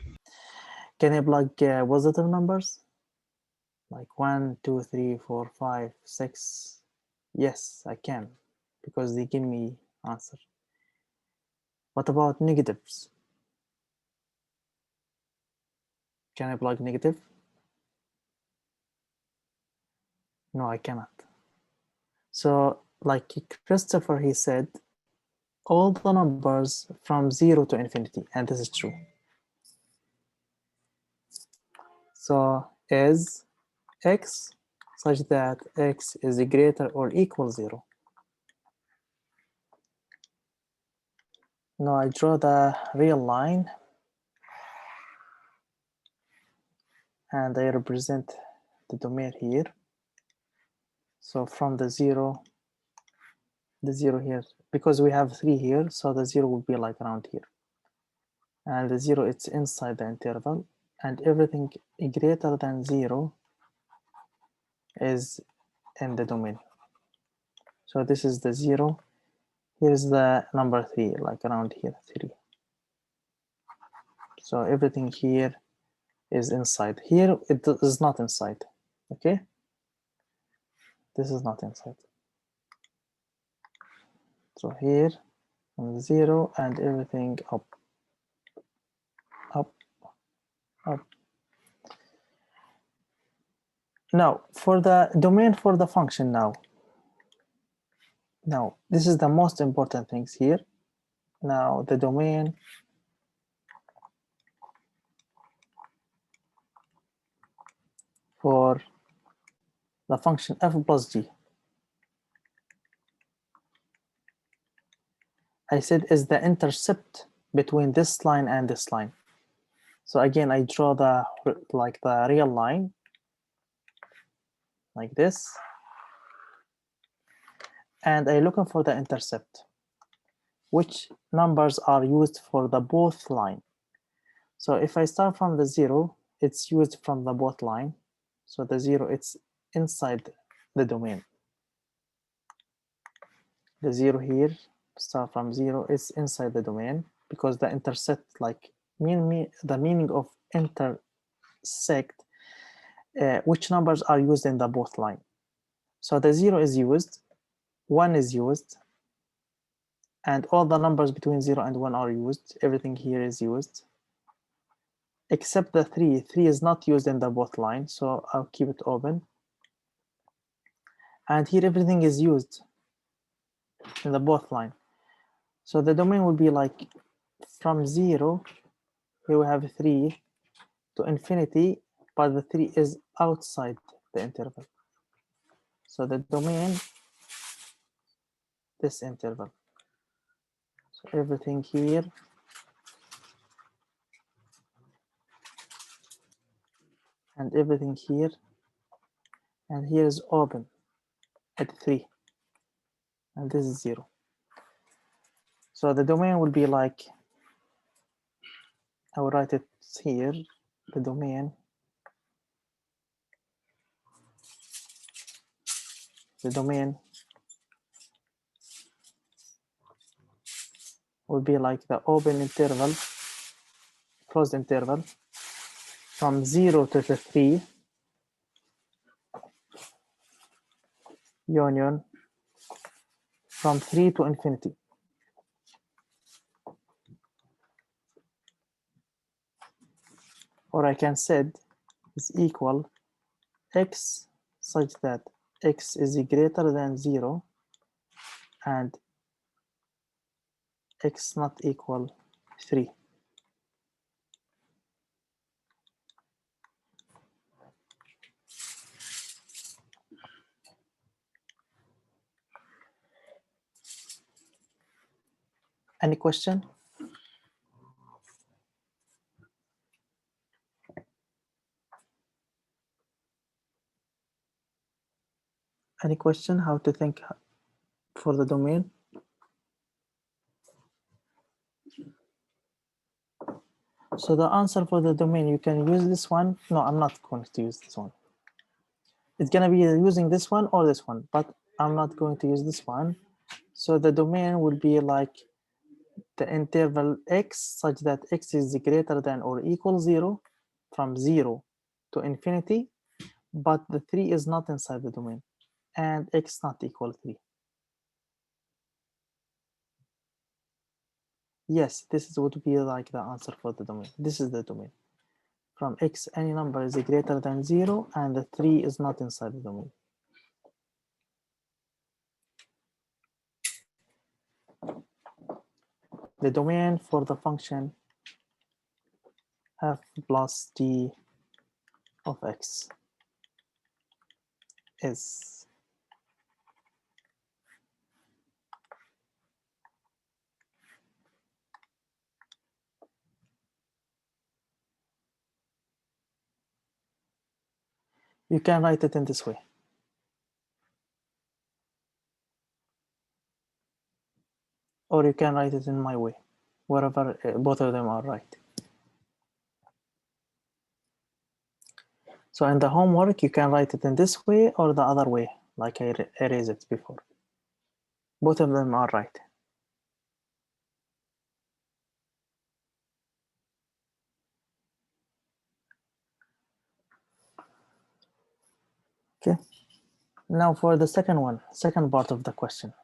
Can I plug positive numbers? Like 1, 2, 3, 4, 5, 6. Yes, I can, because they give me answer. What about negatives? Can I plug negative? No, I cannot. So like Christopher, he said, all the numbers from 0 to infinity, and this is true. So is x such that x is greater or equal 0? Now I draw the real line and I represent the domain here. So from the 0 here, because we have 3 here, so the 0 will be like around here. And the 0, it's inside the interval, and everything greater than 0 is in the domain. So this is the 0. Here's the number 3, like around here, 3. So everything here is inside. Here it is not inside. Okay? This is not inside. So here, from 0 and everything up, up, up. Now, for the domain for the function now. Now, this is the most important things here. Now, the domain for the function f plus g. I said is the intercept between this line and this line. So again, I draw the real line like this, and I'm looking for the intercept. Which numbers are used for the both line? So if I start from the 0, it's used from the both line. So the 0, it's inside the domain. The 0 here, start from 0, is inside the domain because the intersect, like the meaning of intersect, which numbers are used in the both line. So the 0 is used, 1 is used, and all the numbers between 0 and 1 are used. Everything here is used, except the 3. 3 is not used in the both line, so I'll keep it open. And here everything is used in the both line. So the domain will be like from 0, here we have 3 to infinity, but the 3 is outside the interval. So the domain, this interval. So everything here and everything here, and here is open at 3, and this is 0. So the domain will be like, I will write it here, the domain, will be like the open interval, closed interval, from 0 to the 3, union from 3 to infinity. Or I can set is equal x such that x is greater than 0 and x not equal 3. Any question? Any question how to think for the domain? So the answer for the domain, you can use this one. No, I'm not going to use this one. It's gonna be using this one or this one, but I'm not going to use this one. So the domain will be like the interval x such that x is greater than or equal 0 from 0 to infinity, but the 3 is not inside the domain and x not equal 3. Yes, this would be like the answer for the domain. This is the domain. From x, any number is greater than 0 and the 3 is not inside the domain. The domain for the function f plus d of x is you can write it in this way. Or you can write it in my way, wherever both of them are right. So in the homework, you can write it in this way or the other way, like I erased it before. Both of them are right. Okay. Now for the second one, second part of the question.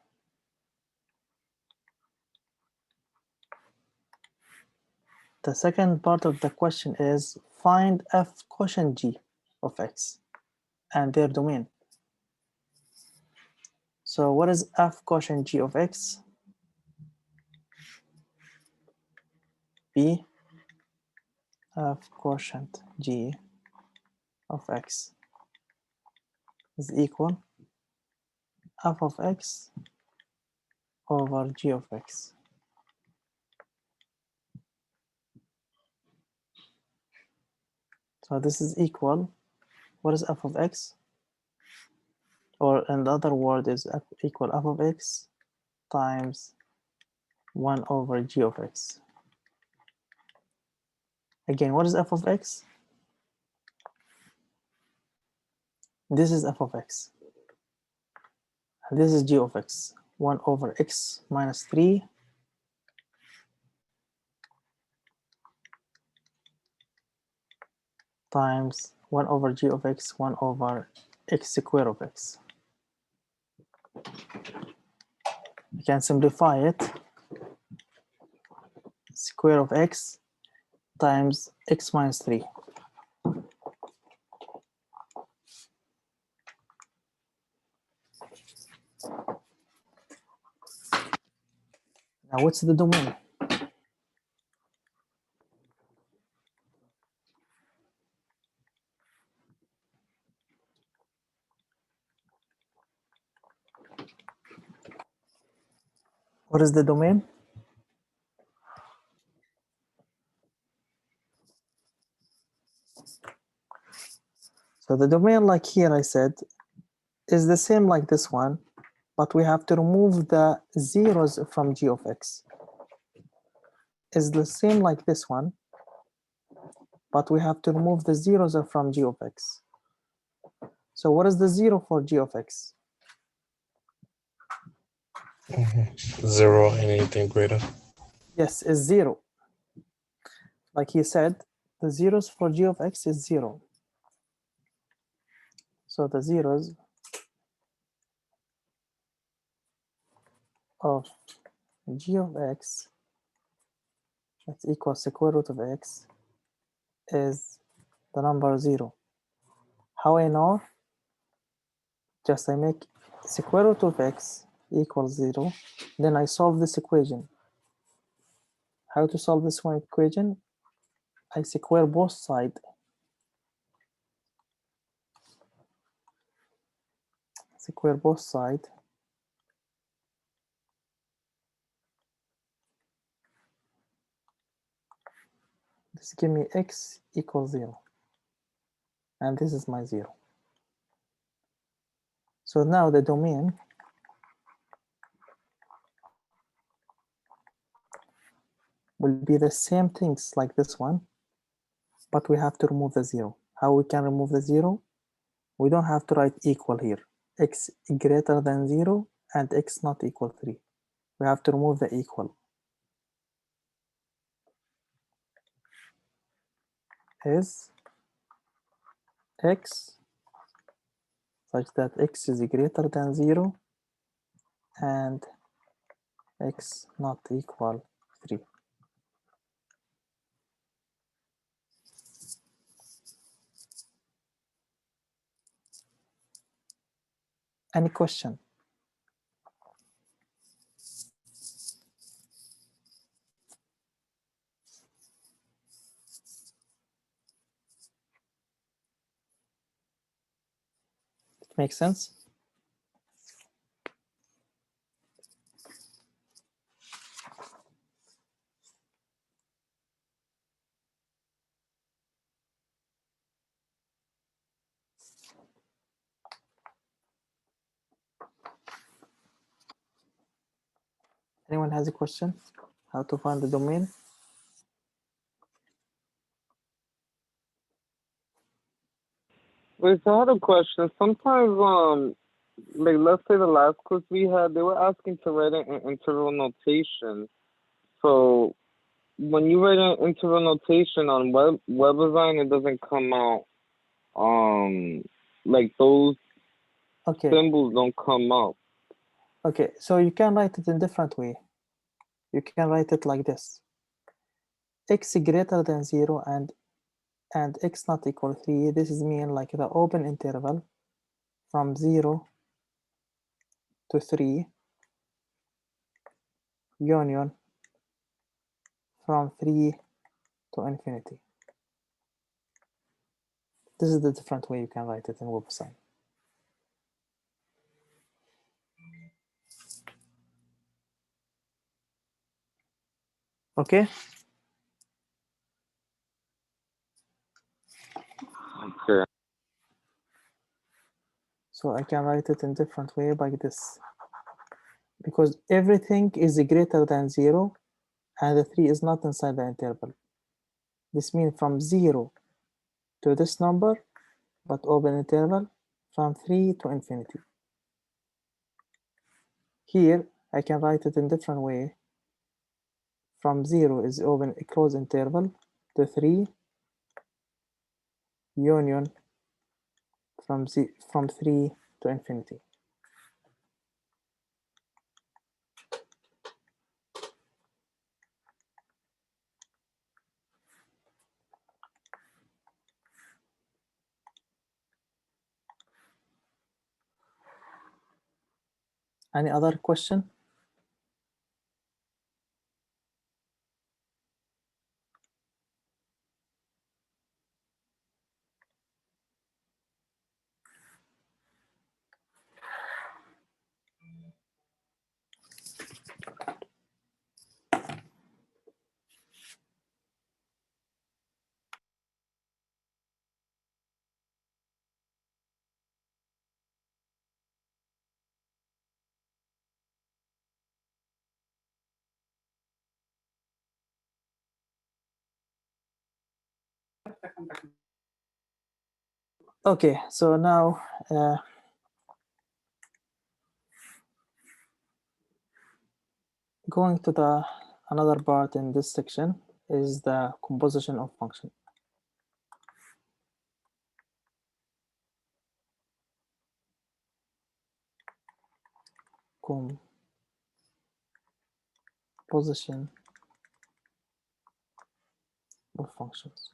The second part of the question is find f quotient g of x and their domain. So what is f quotient g of x? B f quotient g of x is equal f of x over g of x. So this is equal, what is f of x? Or in other word is f equal f of x times 1 over g of x. Again, what is f of x? This is f of x. And this is g of x. 1 over x minus 3 times 1 over g of x, 1 over x square of x. You can simplify it. Square of x times x minus 3. Now what's the domain? What is the domain? So the domain, like here I said, is the same like this one, but we have to remove the zeros from g of x. Is the same like this one, but we have to remove the zeros from g of x. So what is the 0 for g of x?
0 and anything greater.
Yes, is 0. Like he said, the zeros for g of x is 0. So the zeros of g of x that's equal square root of x is the number 0. How I know? Just I make square root of x equals 0, then I solve this equation. How to solve this one equation? I square both sides. Square both sides. This give me x equals 0. And this is my 0. So now the domain will be the same things like this one, but we have to remove the 0. How we can remove the 0? We don't have to write equal here. X greater than 0 and x not equal 3. We have to remove the equal. Is x such that x is greater than 0 and x not equal 3. Any question? It makes sense? Anyone has a question? How to find the domain?
Wait, so I had a question. Sometimes, like let's say the last quiz we had, they were asking to write an interval notation. So when you write an interval notation on web design, it doesn't come out. Like those
Okay.
symbols don't come out.
Okay, so you can write it in different way. You can write it like this. X greater than 0 and x not equal 3. This is mean like the open interval from 0 to 3 union from 3 to infinity. This is the different way you can write it in web design. Okay.
Okay.
So I can write it in different way like this. Because everything is greater than 0 and the 3 is not inside the interval. This means from 0 to this number, but open interval from 3 to infinity. Here, I can write it in different way. From 0 is open a closed interval to 3 union from 3 to infinity. Any other question? Okay, so now going to the another part in this section is the composition of function. position of functions.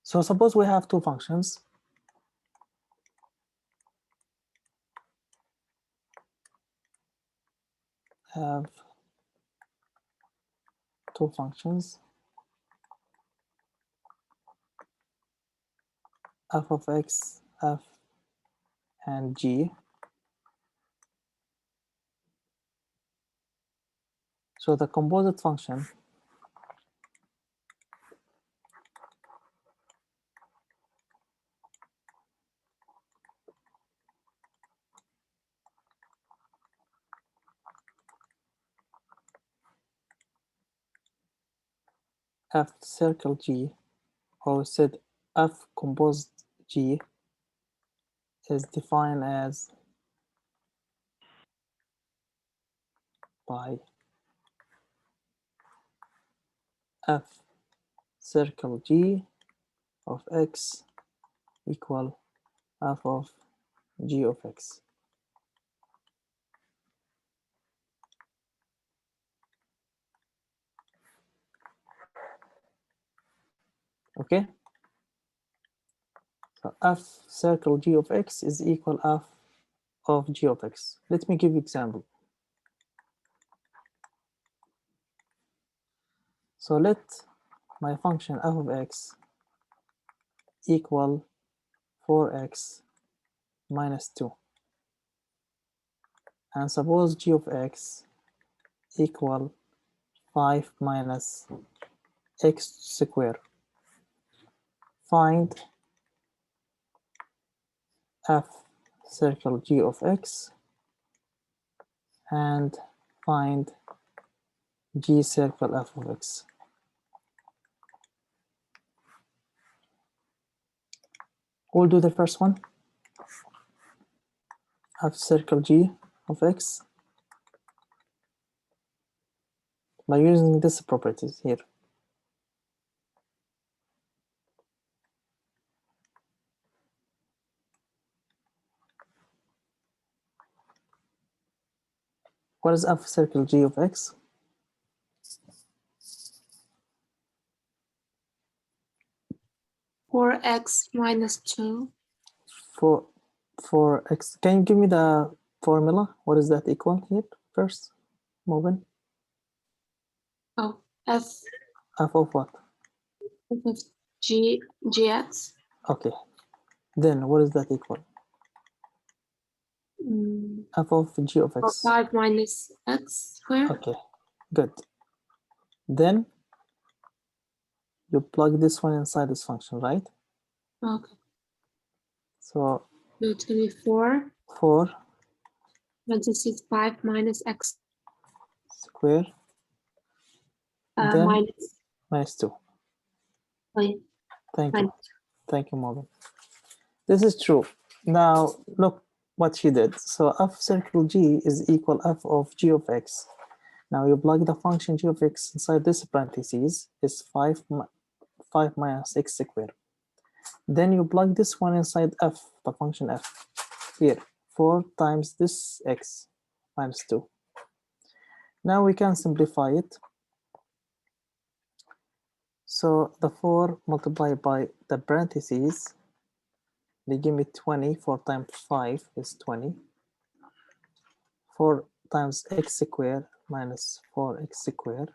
So suppose we have two functions. Have two functions, f of x, f, and g. So the composite function f circle g, or we said f composite g, is defined as by f circle g of x equal f of g of x. Okay, so f circle g of x is equal f of g of x. Let me give you example. So let my function f of x equal 4x minus 2, and suppose g of x equal 5 minus x squared. Find f circle g of x and find g circle f of x. We'll do the first one, f circle g of x, by using this properties here. What is f circle g of x?
Four x minus 2.
4x. Can you give me the formula? What is that equal here first? Moving.
Oh, f
F of what?
of gx.
Okay. Then what is that equal? F of g of
Or
x.
5 minus x squared.
Okay, good. Then you plug this one inside this function, right?
Okay.
So
So it's going to be 4.
4
Parentheses 5 minus x
square, then
minus
minus 2.
wait,
Thank you.
minus
Thank you, Morgan. This is true. Now look what she did. So f circle g is equal f of g of x. Now you plug the function g of x inside this parentheses is 5 minus x squared. Then you plug this one inside f, the function f. Here, 4 times this x minus 2. Now we can simplify it. So the 4 multiplied by the parentheses, they give me 20. 4 times 5 is 20. 4 times x squared minus 4x squared.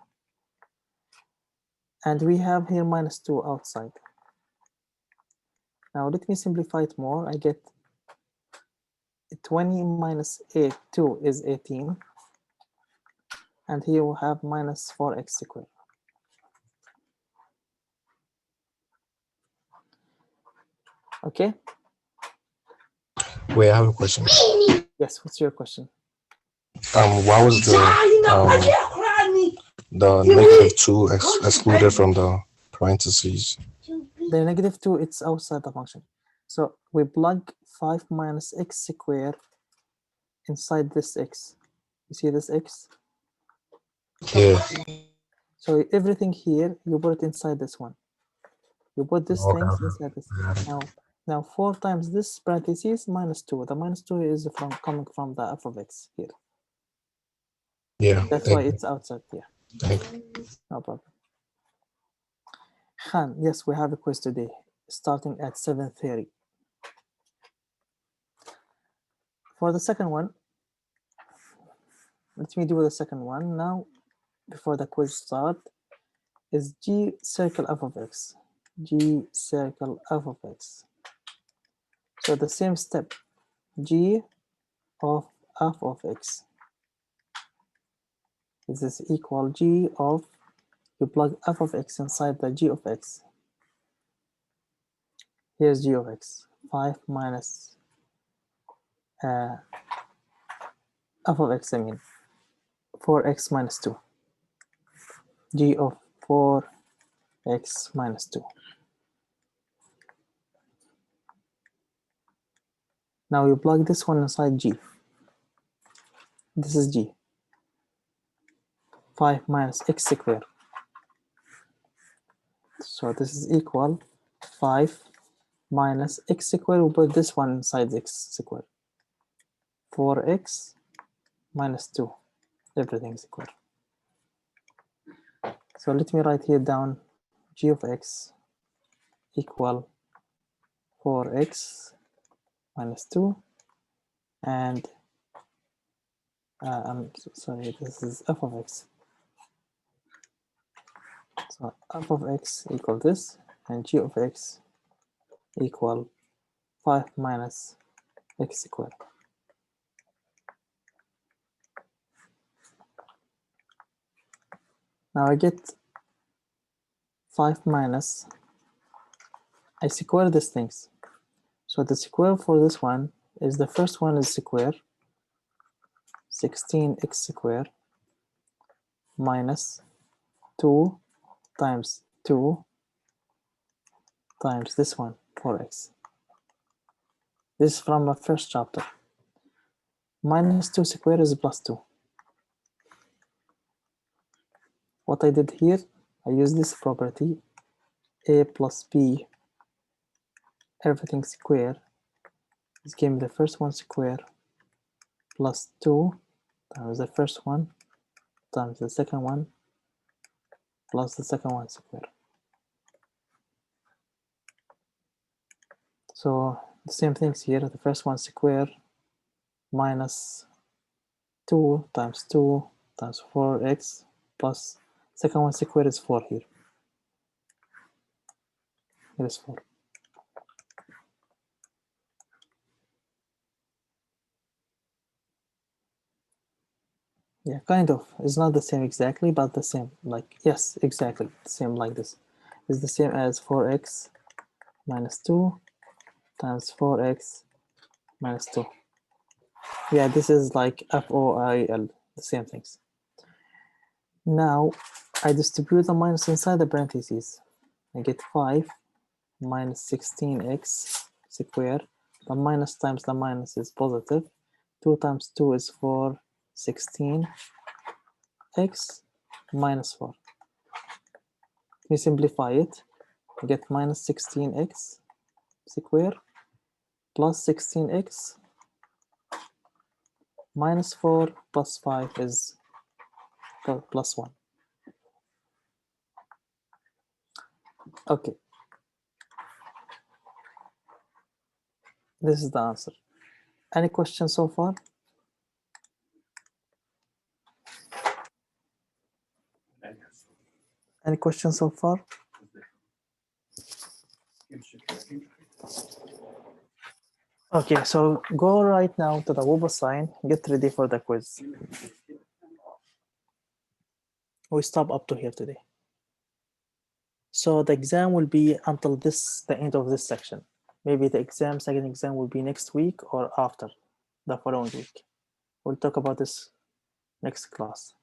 And we have here minus 2 outside. Now let me simplify it more. I get 20 minus 2 is 18. And here we have minus 4x squared. Okay?
Wait, I have a question.
Yes, what's your question?
Why was the negative 2 excluded from the parentheses?
The negative 2, it's outside the function. So we plug 5 minus x squared inside this x. You see this x?
Yeah.
So everything here, you put it inside this one. You put these
Okay,
things
okay.
inside this.
Got it.
Now 4 times this parentheses minus 2. The minus 2 is coming from the f of x here.
Yeah.
That's
thank
why
you.
it's outside here.
Thank you.
No problem. Khan, yes, we have a quiz today, starting at 7:30. For the second one, let me do the second one now. Before the quiz start, is G circle f of x. G circle f of x. So the same step, G of f of x. Is this equal G of, you plug f of x inside the G of x. Here's G of x, 5 minus f of x, I mean, 4x minus 2. G of 4x minus 2. Now you plug this one inside G. This is G. 5 minus x squared. So this is equal 5 minus x squared. We put this one inside x squared. 4x minus 2. Everything is equal. So let me write here down G of x equal 4x minus 2, and I'm sorry, this is f of x. So f of x equal this, and G of x equal 5 minus x squared. Now I get 5 minus, I square these things. So the square for this one is, the first one is square, 16x squared minus 2 times 2 times this one, 4x. This is from the first chapter. Minus 2 squared is plus 2. What I did here, I use this property, a plus b, everything square, is gave me the first one square plus 2 times the first one times the second one plus the second one square. So the same things here, the first one square minus 2 times 4x plus second one square is 4 here. Here is 4. Yeah, kind of. It's not the same exactly, but the same. Like, yes, exactly. The same like this. It's the same as 4x minus 2 times 4x minus 2. Yeah, this is like FOIL, the same things. Now, I distribute the minus inside the parentheses. I get 5 minus 16x squared. The minus times the minus is positive. 2 times 2 is 4, 16x minus 4. We simplify it. I get minus 16x squared plus 16x minus 4 plus 5 is plus 1. Okay. This is the answer. Any questions so far? Any questions so far? Okay, so go right now to the web sign, get ready for the quiz. We stop up to here today. So the exam will be until the end of this section. Maybe the second exam will be next week or after, the following week. We'll talk about this next class.